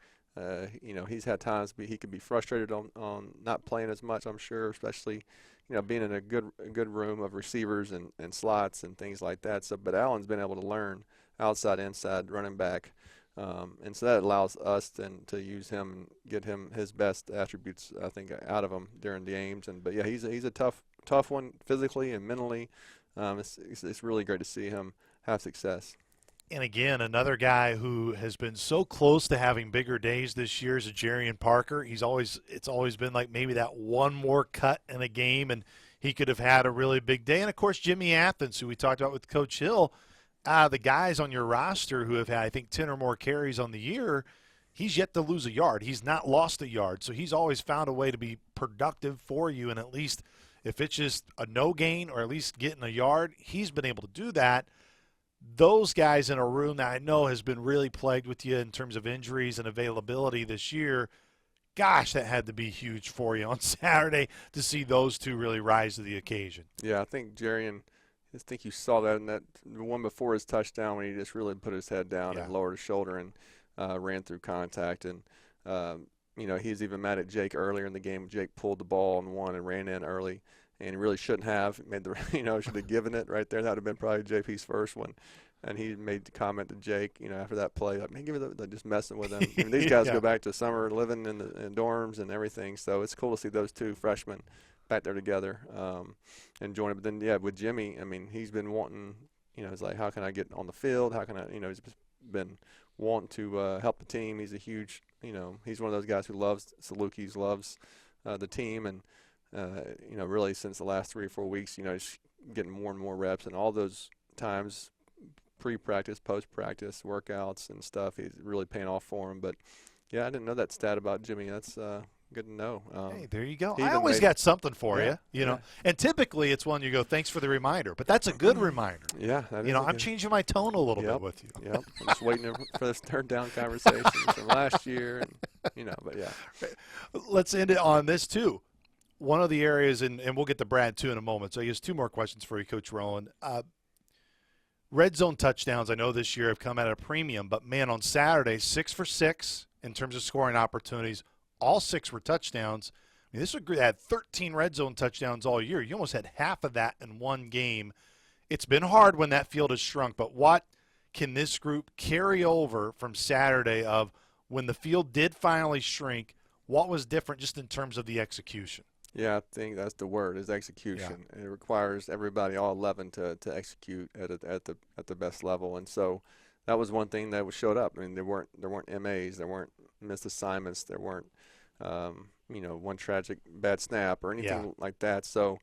He's had times he could be frustrated on not playing as much, I'm sure, especially, being in a good room of receivers and slots and things like that. So, but Alan's been able to learn outside, inside, running back. And so that allows us then to use him and get him his best attributes, I think, out of him during the games. But yeah, he's a tough one physically and mentally. It's really great to see him have success. And again, another guy who has been so close to having bigger days this year is Jarian Parker. It's always been like maybe that one more cut in a game, and he could have had a really big day. And of course, Jimmy Athens, who we talked about with Coach Hill, the guys on your roster who have had, I think, 10 or more carries on the year, he's yet to lose a yard. He's not lost a yard. So he's always found a way to be productive for you, and at least if it's just a no gain or at least getting a yard, he's been able to do that. those guys in a room that I know has been really plagued with you in terms of injuries and availability this year, gosh, that had to be huge for you on Saturday to see those two really rise to the occasion. Yeah, I think I think you saw that in that the one before his touchdown when he just really put his head down and lowered his shoulder and ran through contact. And, he was even mad at Jake earlier in the game. Jake pulled the ball and won and ran in early, and he really shouldn't have. Made the should have given it right there. That would have been probably JP's first one. And he made the comment to Jake, after that play, like, man, give it the just messing with him. I mean, these guys go back to summer living in dorms and everything, so it's cool to see those two freshmen back there together and join it. But then, with Jimmy, I mean, he's been wanting, it's like, how can I get on the field? How can I, he's been wanting to help the team. He's a huge, he's one of those guys who loves Saluki, loves the team, and, really since the last 3 or 4 weeks, he's getting more and more reps, and all those times, pre-practice, post-practice workouts and stuff, he's really paying off for him. But, yeah, I didn't know that stat about Jimmy. That's good to know. Hey, there you go. I always got something for you, know. And typically it's one you go, thanks for the reminder. But that's a good reminder. Yeah. I'm changing my tone a little bit with you. Yep. I'm just waiting for this third down conversation from last year. And, but, yeah. Let's end it on this, too. One of the areas, and we'll get to Brad, too, in a moment. So I guess 2 more questions for you, Coach Rowan. Red zone touchdowns, I know this year have come at a premium, but, man, on Saturday, 6 for 6 in terms of scoring opportunities. All 6 were touchdowns. I mean, this had 13 red zone touchdowns all year. You almost had half of that in one game. It's been hard when that field has shrunk, but what can this group carry over from Saturday of when the field did finally shrink, what was different just in terms of the execution? Yeah, I think that's the word, is execution. Yeah. It requires everybody, all 11, to execute at the best level. And so that was one thing that showed up. I mean, there weren't MAs, there weren't missed assignments, there weren't one tragic bad snap or anything like that. So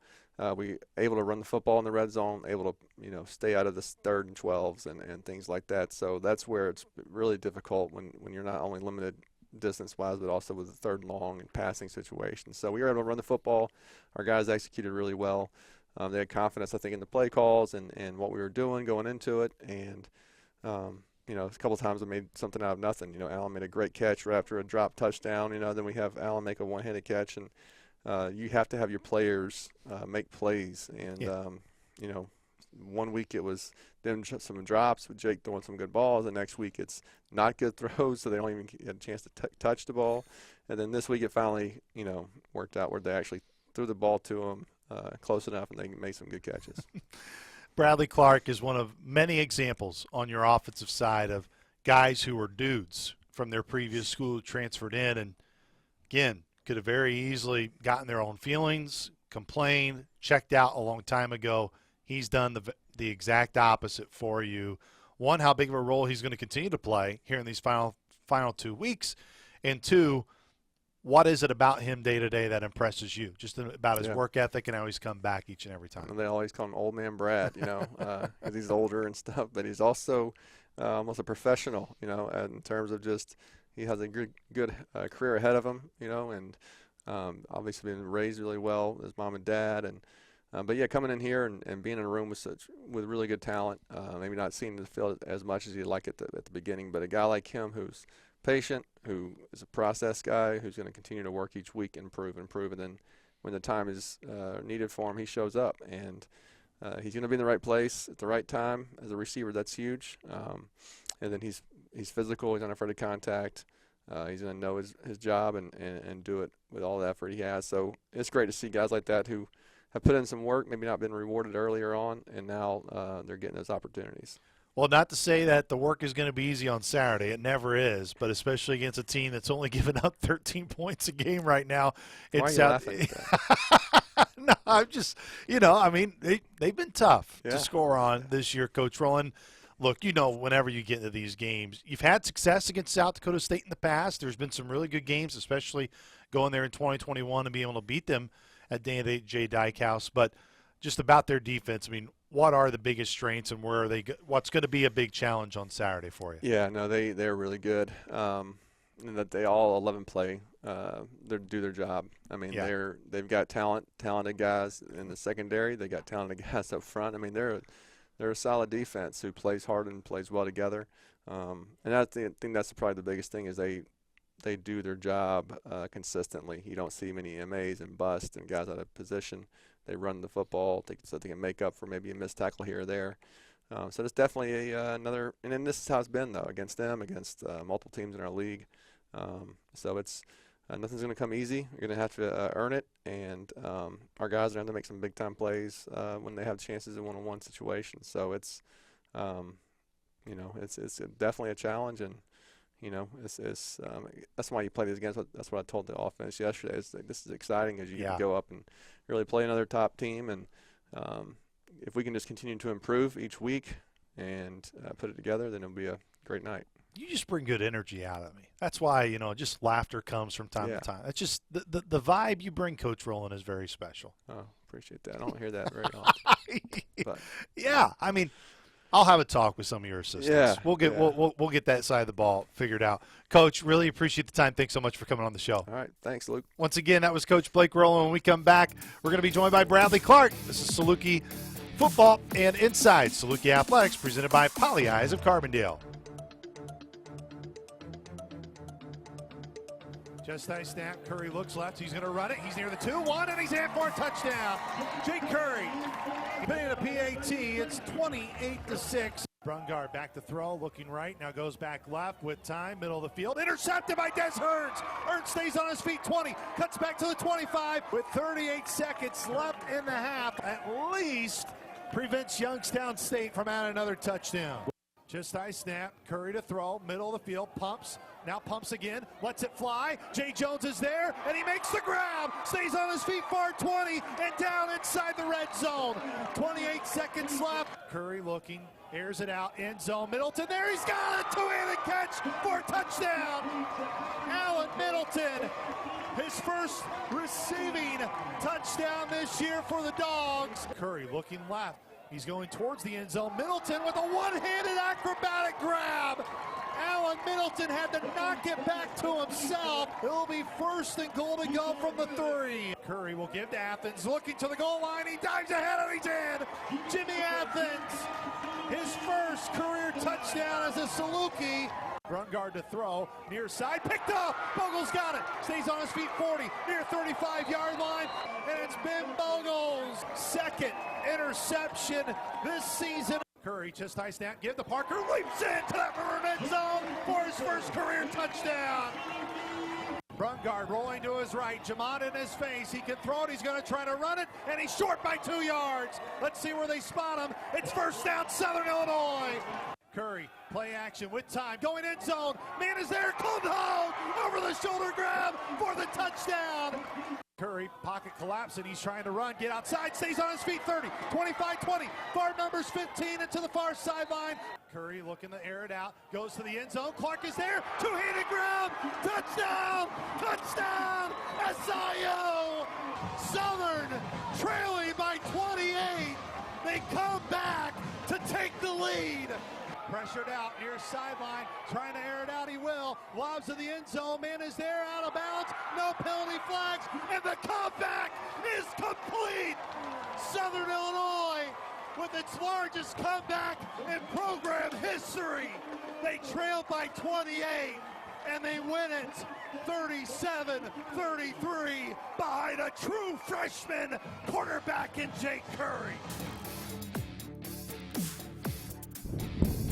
we able to run the football in the red zone, able to stay out of the 3rd and 12s and things like that. So that's where it's really difficult when you're not only limited distance-wise, but also with the 3rd and long and passing situations. So we were able to run the football. Our guys executed really well. They had confidence, I think, in the play calls and what we were doing going into it. And, a couple of times we made something out of nothing. Allen made a great catch right after a drop touchdown. Then we have Allen make a one-handed catch. And you have to have your players make plays. And, 1 week it was them some drops with Jake throwing some good balls. The next week it's not good throws, so they don't even get a chance to touch the ball. And then this week it finally, worked out where they actually threw the ball to them close enough and they made some good catches. Bradley Clark is one of many examples on your offensive side of guys who were dudes from their previous school who transferred in and, again, could have very easily gotten their own feelings, complained, checked out a long time ago. He's done the exact opposite for you. One, how big of a role he's going to continue to play here in these final 2 weeks. And 2, what is it about him day to day that impresses you? Just about his work ethic and how he's come back each and every time. And they always call him Old Man Brad, because he's older and stuff. But he's also almost a professional, in terms of just he has a good career ahead of him, and obviously been raised really well, his mom and dad, and. But yeah, coming in here and being in a room with really good talent, maybe not seeing the field as much as you'd like at the beginning, but a guy like him who's patient, who is a process guy, who's going to continue to work each week and improve, and then when the time is needed for him, he shows up, and he's going to be in the right place at the right time as a receiver. That's huge. And then he's physical. He's unafraid of contact. He's going to know his job and do it with all the effort he has. So it's great to see guys like that who have put in some work, maybe not been rewarded earlier on, and now they're getting those opportunities. Well, not to say that the work is going to be easy on Saturday. It never is, but especially against a team that's only given up 13 points a game right now. Why are you laughing at that? No, I'm just, they've been tough to score on this year, Coach Rowan. Look, whenever you get into these games, you've had success against South Dakota State in the past. There's been some really good games, especially going there in 2021 and being able to beat them at Dana J. Dykehouse, but just about their defense. I mean, what are the biggest strengths and where are they? What's going to be a big challenge on Saturday for you? Yeah, no, they're really good. And that they all 11 play, they do their job. I mean, they've got talented guys in the secondary. They got talented guys up front. I mean, they're they're a solid defense who plays hard and plays well together. And I think that's probably the biggest thing is they do their job consistently. You don't see many MAs and busts and guys out of position. They run the football so they can make up for maybe a missed tackle here or there. So it's definitely another – and then this is how it's been, though, against them, against multiple teams in our league. So it's nothing's going to come easy. You're going to have to earn it, and our guys are going to have to make some big-time plays when they have chances in one-on-one situations. So it's, it's definitely a challenge, and that's why you play these games. That's what I told the offense yesterday. This is exciting because you get to go up and really play another top team, and if we can just continue to improve each week and put it together, then it'll be a great night. You just bring good energy out of me. That's why, just laughter comes from time to time. It's just the vibe you bring, Coach Rowland, is very special. Oh, appreciate that. I don't hear that very often. But. Yeah, I mean, I'll have a talk with some of your assistants. Yeah, we'll get that side of the ball figured out. Coach, really appreciate the time. Thanks so much for coming on the show. All right, thanks, Luke. Once again, that was Coach Blake Rowland. When we come back, we're going to be joined by Bradley Clark. This is Saluki Football and Inside Saluki Athletics, presented by Poly Eyes of Carbondale. Just nice snap. Curry looks left. He's going to run it. He's near the 2-1, and he's in for a touchdown. Jake Curry putting a PAT. It's 28-6. Brungard back to throw, looking right. Now goes back left with time. Middle of the field. Intercepted by Des Hearns. Hearns stays on his feet. 20. Cuts back to the 25 with 38 seconds left in the half. At least prevents Youngstown State from adding another touchdown. Just nice snap. Curry to throw. Middle of the field. Pumps. Now pumps again, lets it fly. Jay Jones is there, and he makes the grab. Stays on his feet, far 20, and down inside the red zone. 28 seconds left. Curry looking, airs it out, end zone. Middleton there, he's got a two-handed catch for a touchdown. Allen Middleton, his first receiving touchdown this year for the Dogs. Curry looking left. He's going towards the end zone. Middleton with a one-handed acrobatic grab. Allen Middleton had to knock it back to himself. It'll be first and goal to go from the 3. Curry will give to Athens, looking to the goal line. He dives ahead and he's in. Jimmy Athens, his first career touchdown as a Saluki. Brungard to throw, near side, picked up. Bogle's got it. Stays on his feet, 40, near 35-yard line. And it's Ben Bogle's second interception this season. Curry, just high snap, give to Parker, leaps into that red zone for his first career touchdown. Brungard rolling to his right, Jamon in his face, he can throw it, he's going to try to run it, and he's short by 2 yards. Let's see where they spot him. It's first down, Southern Illinois. Curry, play action with time, going end zone, man is there, called home, over the shoulder grab for the touchdown. Curry, pocket collapse, and he's trying to run, get outside, stays on his feet, 30, 25, 20, far numbers 15 into the far sideline. Curry looking to air it out, goes to the end zone, Clark is there, two-handed grab, touchdown, touchdown, SIU! Southern trailing by 28, they come back to take the lead. Pressured out near sideline, trying to air it out, he will. Lobs to the end zone, man is there, out of bounds, no penalty flags, and the comeback is complete. Southern Illinois with its largest comeback in program history. They trail by 28, and they win it 37-33 behind a true freshman quarterback in Jake Curry.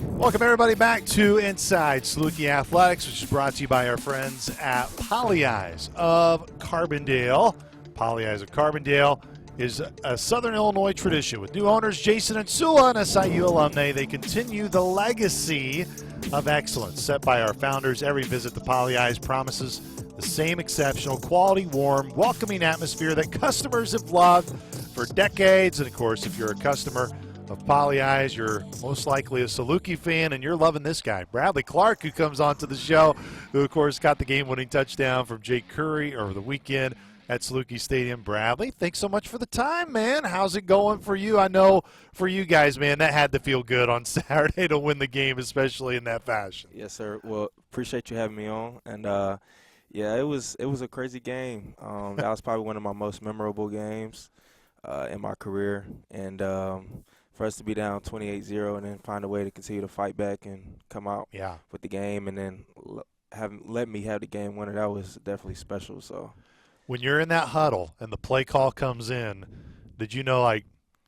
Welcome, everybody, back to Inside Saluki Athletics, which is brought to you by our friends at Poly Eyes of Carbondale. Poly Eyes of Carbondale is a Southern Illinois tradition. With new owners Jason and Sula, and SIU alumni, they continue the legacy of excellence set by our founders. Every visit to Poly Eyes promises the same exceptional quality, warm, welcoming atmosphere that customers have loved for decades. And, of course, if you're a customer of Poly Eyes, you're most likely a Saluki fan, and you're loving this guy, Bradley Clark, who comes onto the show, who, of course, got the game-winning touchdown from Jake Curry over the weekend at Saluki Stadium. Bradley, thanks so much for the time, man. How's it going for you? I know for you guys, man, that had to feel good on Saturday to win the game, especially in that fashion. Yes, sir. Well, appreciate you having me on. And, yeah, it was a crazy game. That was probably one of my most memorable games in my career. And for us to be down 28-0 and then find a way to continue to fight back and come out Yeah. with the game, and then let me have the game winner, that was definitely special. So When you're in that huddle and the play call comes in, did you know, like,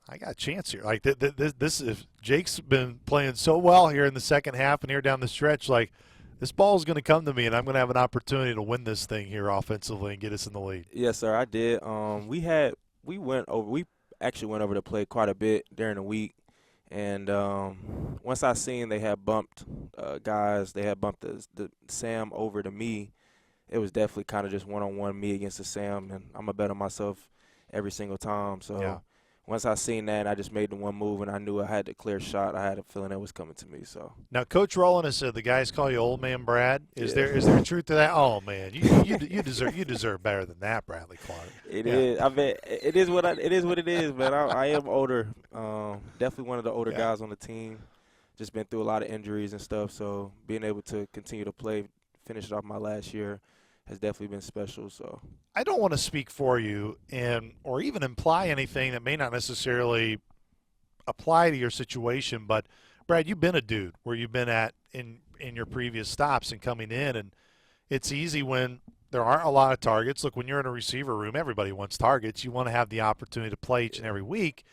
I got a chance here? Like, this is Jake's been playing so well here in the second half and here down the stretch. Like, this ball is going to come to me, and I'm going to have an opportunity to win this thing here offensively and get us in the lead. yes, sir, I did. We actually went over the play quite a bit during the week, and once I seen they had bumped guys, they had bumped the Sam over to me. It was definitely kind of just one-on-one, me against the Sam, and I'm a bet on myself every single time. So Yeah. once I seen that, I just made the one move, and I knew I had the clear shot. I had a feeling it was coming to me. So Now, Coach Rowland has said the guys call you Old Man Brad. Is Yeah. there truth to that? Oh man, you deserve better than that, Bradley Clark. it Yeah. is. I bet it is what it is. But I am older. Definitely one of the older Yeah. guys on the team. Just been through a lot of injuries and stuff. So being able to continue to play, finish it off my last year, has definitely been special. So I don't want to speak for you or even imply anything that may not necessarily apply to your situation, but Brad, you've been a dude where you've been at in your previous stops and coming in, and it's easy when there aren't a lot of targets. Look, when you're in a receiver room, everybody wants targets. You want to have the opportunity to play each and every week,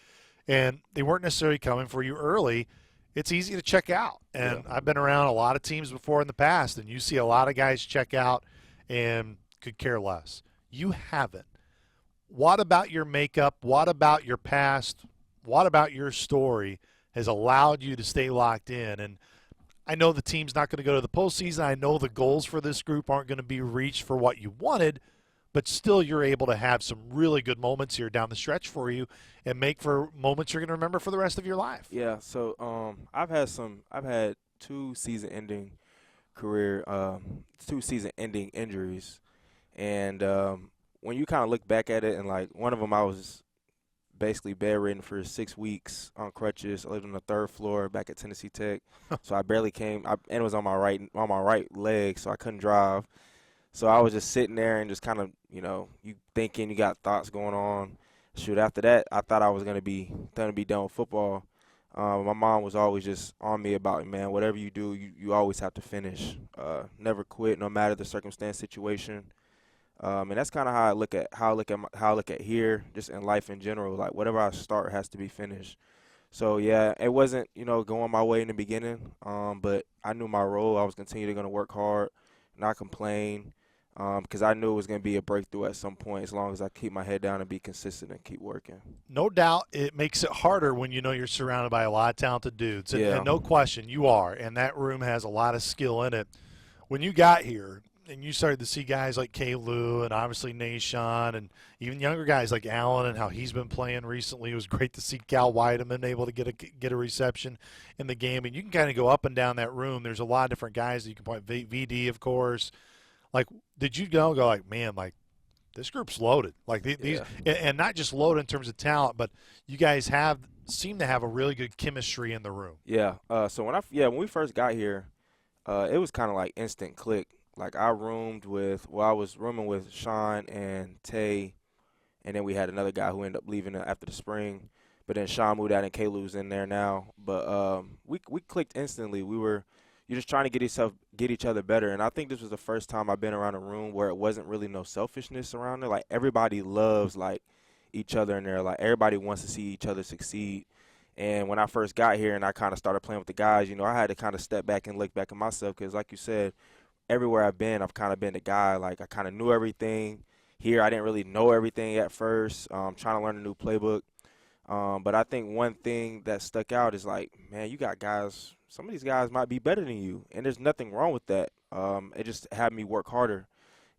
and they weren't necessarily coming for you early. It's easy to check out, and Yeah. I've been around a lot of teams before in the past, and you see a lot of guys check out and could care less. You haven't. What about your makeup? What about your past? What about your story has allowed you to stay locked in? And I know the team's not going to go to the postseason. I know the goals for this group aren't going to be reached for what you wanted, but still you're able to have some really good moments here down the stretch for you and make for moments you're going to remember for the rest of your life. yeah. So I've had two season-ending injuries, and when you kind of look back at it, and like one of them, I was basically bedridden for 6 weeks on crutches. I lived on the third floor back at Tennessee Tech, so I barely came. And it was on my right leg, so I couldn't drive. So I was just sitting there and just kind of, you thinking, you got thoughts going on. Shoot, after that, I thought I was gonna be done with football. My mom was always just on me about, man, whatever you do, you always have to finish. Never quit, no matter the circumstance, situation. And that's kind of how I look at here, just in life in general. Like whatever I start has to be finished. So yeah, it wasn't going my way in the beginning, but I knew my role. I was continually going to work hard, not complain, because I knew it was going to be a breakthrough at some point as long as I keep my head down and be consistent and keep working. No doubt it makes it harder when you know you're surrounded by a lot of talented dudes. And, Yeah. and no question, you are. And that room has a lot of skill in it. When you got here and you started to see guys like K. Lou and obviously Nashon and even younger guys like Allen and how he's been playing recently, it was great to see Cal Whiteman able to get a reception in the game. And you can kind of go up and down that room. There's a lot of different guys that you can point. VD, of course. Like, did you go like, man, like, this group's loaded. Like these, and not just loaded in terms of talent, but you guys seem to have a really good chemistry in the room. Yeah. So when we first got here, it was kind of like instant click. Like I was rooming with Sean and Tay, and then we had another guy who ended up leaving after the spring. But then Sean moved out and Kalu's in there now. But we clicked instantly. You're just trying to get each other better. And I think this was the first time I've been around a room where it wasn't really no selfishness around it. Like everybody loves like each other in there. Like everybody wants to see each other succeed. And when I first got here and I kind of started playing with the guys, I had to kind of step back and look back at myself because, like you said, everywhere I've been, I've kind of been the guy. Like I kind of knew everything. Here, I didn't really know everything at first. Trying to learn a new playbook. But I think one thing that stuck out is like, man, you got guys. Some of these guys might be better than you, and there's nothing wrong with that. It just had me work harder.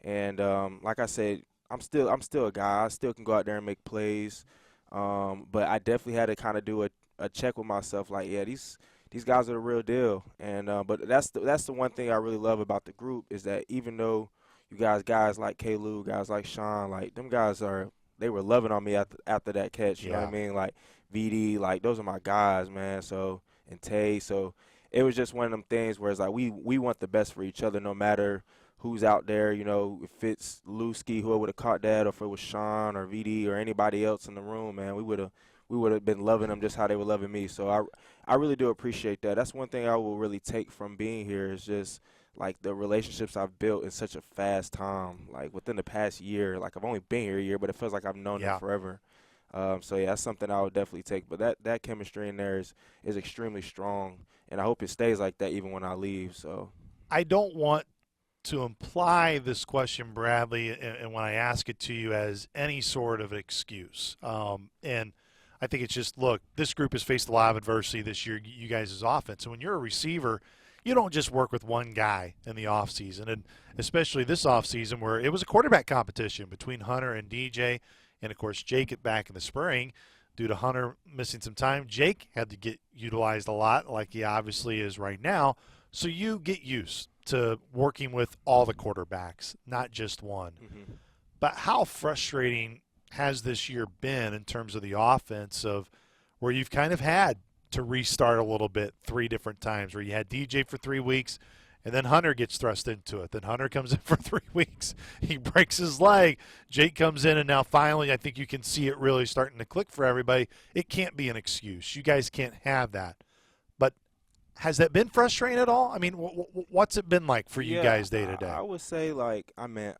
And like I said, I'm still a guy. I still can go out there and make plays. But I definitely had to kind of do a check with myself. Like, yeah, these guys are the real deal. And but that's the one thing I really love about the group is that even though you guys like K. Lou, guys like Sean, like them guys they were loving on me after that catch. You know what I mean? Like VD, like those are my guys, man. So and Tay. So it was just one of them things where it's like we want the best for each other no matter who's out there. If it's Lewski, whoever would have caught that, or if it was Sean or VD or anybody else in the room, man, we would we would have been loving them just how they were loving me. So I really do appreciate that. That's one thing I will really take from being here is just like the relationships I've built in such a fast time. Like within the past year, like I've only been here a year, but it feels like I've known them forever. So yeah, that's something I would definitely take. But that chemistry in there is extremely strong, and I hope it stays like that even when I leave. So I don't want to imply this question, Bradley, and when I ask it to you as any sort of excuse. And I think it's just, look, this group has faced a lot of adversity this year, you guys' offense. And when you're a receiver, you don't just work with one guy in the offseason, and especially this offseason where it was a quarterback competition between Hunter and DJ, and, of course, Jake back in the spring. Due to Hunter missing some time, Jake had to get utilized a lot like he obviously is right now. So you get used to working with all the quarterbacks, not just one. Mm-hmm. But how frustrating has this year been in terms of the offense of where you've kind of had to restart a little bit 3 different times, where you had DJ for 3 weeks and then Hunter gets thrust into it. Then Hunter comes in for 3 weeks. He breaks his leg. Jake comes in, and now finally I think you can see it really starting to click for everybody. It can't be an excuse. You guys can't have that. But has that been frustrating at all? I mean, what's it been like for you guys day to day? I would say, like, I mean,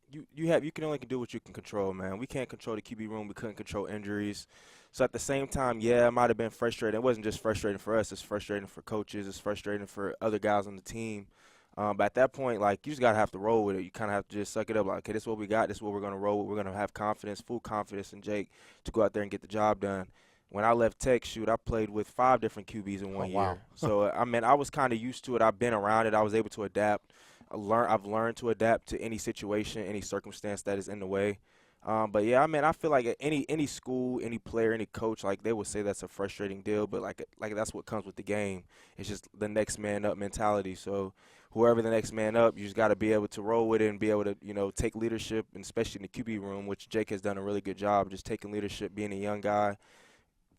you can only do what you can control, man. We can't control the QB room. We couldn't control injuries. So at the same time, yeah, it might have been frustrating. It wasn't just frustrating for us. It's frustrating for coaches. It's frustrating for other guys on the team. But at that point, like, you just got to have to roll with it. You kind of have to just suck it up. Like, okay, this is what we got. This is what we're going to roll with. We're going to have confidence, full confidence in Jake to go out there and get the job done. When I left Tech, I played with 5 different QBs in one year. So, I mean, I was kind of used to it. I've been around it. I was able to adapt. I've learned to adapt to any situation, any circumstance that is in the way. But, yeah, I mean, I feel like any school, any player, any coach, like, they would say that's a frustrating deal. But, like that's what comes with the game. It's just the next man up mentality. So, whoever the next man up, you just got to be able to roll with it and be able to, take leadership, and especially in the QB room, which Jake has done a really good job, just taking leadership, being a young guy.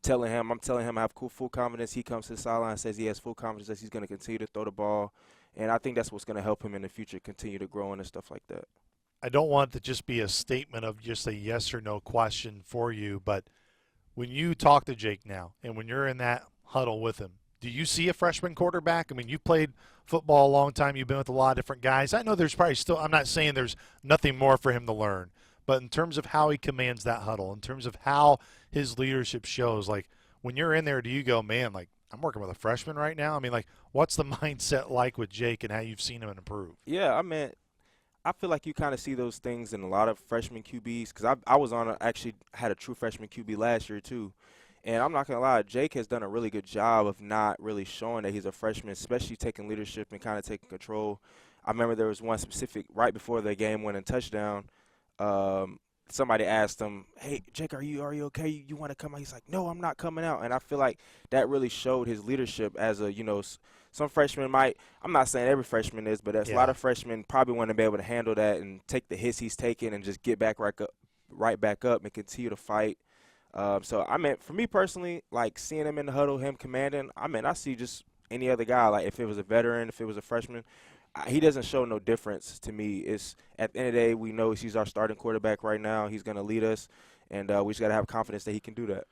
I'm telling him I have full confidence. He comes to the sideline and says he has full confidence that he's going to continue to throw the ball. And I think that's what's going to help him in the future continue to grow and stuff like that. I don't want it to just be a statement of just a yes or no question for you, but when you talk to Jake now and when you're in that huddle with him, do you see a freshman quarterback? I mean, you've played football a long time. You've been with a lot of different guys. I know there's probably still – I'm not saying there's nothing more for him to learn. But in terms of how he commands that huddle, in terms of how his leadership shows, like when you're in there, do you go, man, like I'm working with a freshman right now? I mean, like what's the mindset like with Jake and how you've seen him improve? Yeah, I mean, I feel like you kind of see those things in a lot of freshman QBs because I actually had a true freshman QB last year too. And I'm not going to lie, Jake has done a really good job of not really showing that he's a freshman, especially taking leadership and kind of taking control. I remember there was one specific right before the game-winning touchdown. Somebody asked him, "Hey, Jake, are you okay? You want to come out?" He's like, "No, I'm not coming out." And I feel like that really showed his leadership as a, some freshmen might. I'm not saying every freshman is, but a lot of freshmen probably want to be able to handle that and take the hits he's taking and just get back right back up and continue to fight. So I mean, for me personally, like seeing him in the huddle, him commanding, I mean, I see just any other guy. Like if it was a veteran, if it was a freshman. He doesn't show no difference to me. It's at the end of the day, we know he's our starting quarterback right now. He's going to lead us, and we just got to have confidence that he can do that.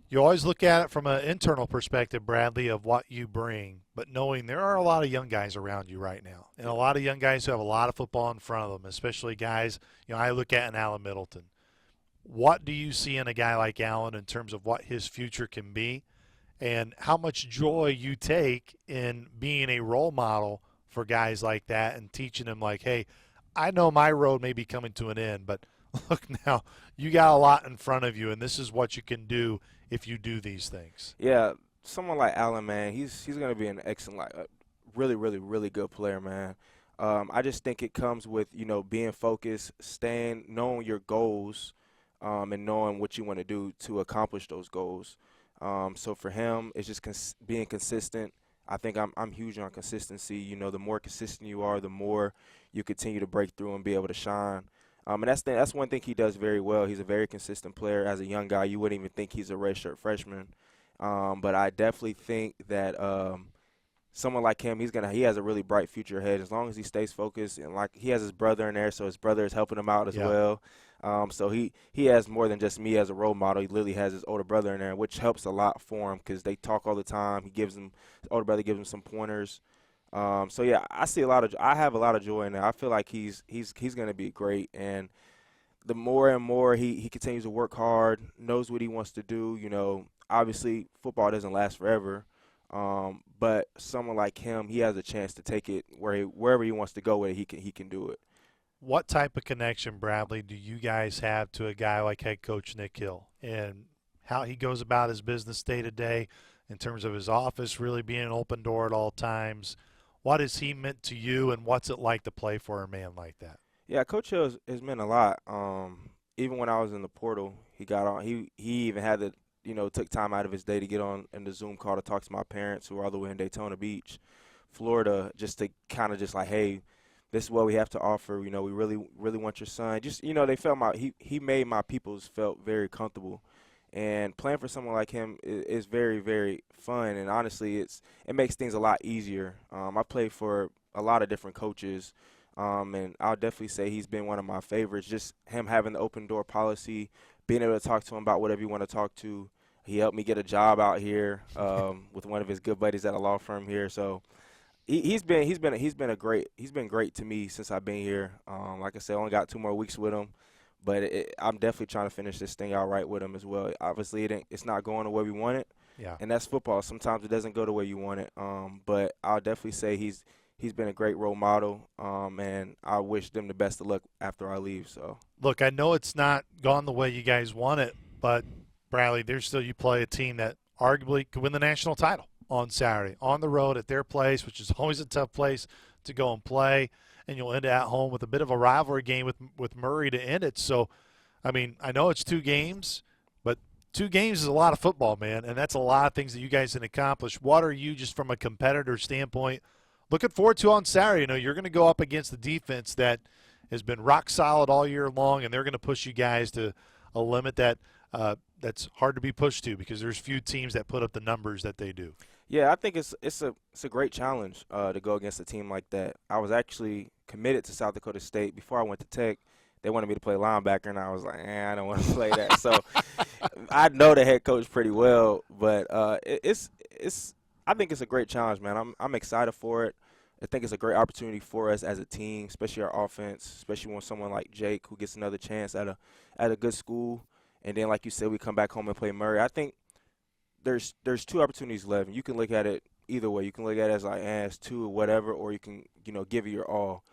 You always look at it from an internal perspective, Bradley, of what you bring, but knowing there are a lot of young guys around you right now, and a lot of young guys who have a lot of football in front of them, especially guys I look at in Allen Middleton. What do you see in a guy like Allen in terms of what his future can be, and how much joy you take in being a role model for guys like that and teaching them like, hey, I know my road may be coming to an end, but look now, you got a lot in front of you, and this is what you can do if you do these things. Yeah, someone like Allen, man, he's going to be an excellent, like, really, really, really good player, man. I just think it comes with, being focused, knowing your goals, and knowing what you want to do to accomplish those goals. So for him, it's just being consistent. I think I'm huge on consistency. The more consistent you are, the more you continue to break through and be able to shine. And that's one thing he does very well. He's a very consistent player. As a young guy, you wouldn't even think he's a redshirt freshman. But I definitely think that someone like him, he has a really bright future ahead as long as he stays focused. And like he has his brother in there, so his brother is helping him out as well. So he has more than just me as a role model. He literally has his older brother in there, which helps a lot for him because they talk all the time. His older brother gives him some pointers. So yeah, I have a lot of joy in there. I feel like he's going to be great, and the more and more he continues to work hard, knows what he wants to do. You know, obviously football doesn't last forever, but someone like him, he has a chance to take it wherever he wants to go with it. He can do it. What type of connection, Bradley, do you guys have to a guy like head coach Nick Hill and how he goes about his business day to day in terms of his office really being an open door at all times? What has he meant to you, and what's it like to play for a man like that? Yeah, Coach Hill has meant a lot. Even when I was in the portal, he got on. He even had to, took time out of his day to get on in the Zoom call to talk to my parents who are all the way in Daytona Beach, Florida, just to kind of just like, hey, this is what we have to offer. We really want your son. Just, they felt he made my peoples felt very comfortable. And playing for someone like him is very, very fun. And honestly, it makes things a lot easier. I played for a lot of different coaches, and I'll definitely say he's been one of my favorites. Just him having the open door policy, being able to talk to him about whatever you want to talk to. He helped me get a job out here with one of his good buddies at a law firm here. So he's been great to me since I've been here. Like I said, I only got 2 more weeks with him, but I'm definitely trying to finish this thing out right with him as well. Obviously, it's not going the way we want it, and that's football. Sometimes it doesn't go the way you want it. But I'll definitely say he's been a great role model, and I wish them the best of luck after I leave. So look, I know it's not gone the way you guys want it, but Bradley, you play a team that arguably could win the national title on Saturday, on the road at their place, which is always a tough place to go and play, and you'll end at home with a bit of a rivalry game with Murray to end it. So, I mean, I know it's 2 games, but 2 games is a lot of football, man, and that's a lot of things that you guys can accomplish. What are you, just from a competitor standpoint, looking forward to on Saturday? You're going to go up against the defense that has been rock solid all year long, and they're going to push you guys to a limit that's hard to be pushed to because there's few teams that put up the numbers that they do. Yeah, I think it's a great challenge to go against a team like that. I was actually committed to South Dakota State before I went to Tech. They wanted me to play linebacker, and I was like, I don't want to play that. So I know the head coach pretty well, but I think it's a great challenge, man. I'm excited for it. I think it's a great opportunity for us as a team, especially our offense, especially when someone like Jake who gets another chance at a good school, and then like you said, we come back home and play Murray. I think there's 2 opportunities left, and you can look at it either way. You can look at it as like, it's 2 or whatever, or you can give it your all.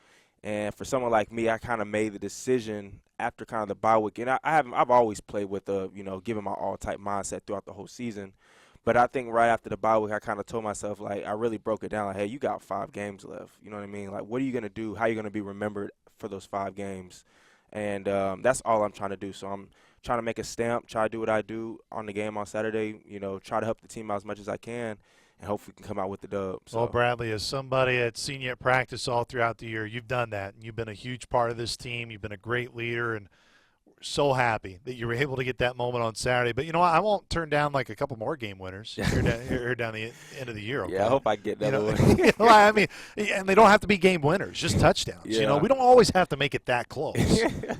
And for someone like me, I kind of made the decision after kind of the bye week, and I've always played with a giving my all type mindset throughout the whole season. But I think right after the bye week, I kind of told myself, like, I really broke it down. Like, hey, you got 5 games left. You know what I mean? Like, what are you going to do? How are you going to be remembered for those 5 games? And that's all I'm trying to do. So I'm trying to make a stamp, try to do what I do on the game on Saturday, try to help the team out as much as I can, and hopefully we can come out with the dub. So. Well, Bradley, as somebody that's seen you at practice all throughout the year, you've done that, and you've been a huge part of this team. You've been a great leader, and so happy that you were able to get that moment on Saturday. But I won't turn down like a couple more game winners here down the end of the year. Okay? Yeah, I hope I get that one. I mean, and they don't have to be game winners, just touchdowns. Yeah. We don't always have to make it that close.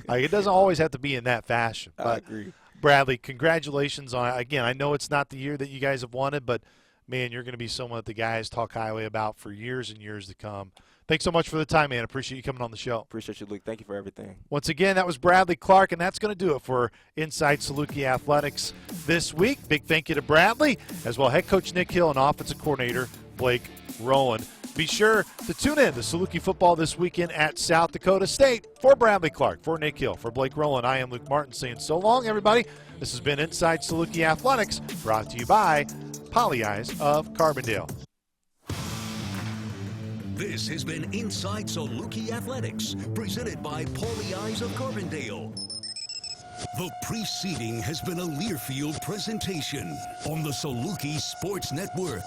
Like, it doesn't always have to be in that fashion. But I agree. Bradley, congratulations on, again, I know it's not the year that you guys have wanted, but man, you're going to be someone that the guys talk highly about for years and years to come. Thanks so much for the time, man. Appreciate you coming on the show. Appreciate you, Luke. Thank you for everything. Once again, that was Bradley Clark, and that's going to do it for Inside Saluki Athletics this week. Big thank you to Bradley, as well head coach Nick Hill and offensive coordinator Blake Rowan. Be sure to tune in to Saluki football this weekend at South Dakota State. For Bradley Clark, for Nick Hill, for Blake Rowan, I am Luke Martin saying so long, everybody. This has been Inside Saluki Athletics, brought to you by Poly Eyes of Carbondale. This has been Inside Saluki Athletics, presented by Poly Eyes of Carbondale. The preceding has been a Learfield presentation on the Saluki Sports Network.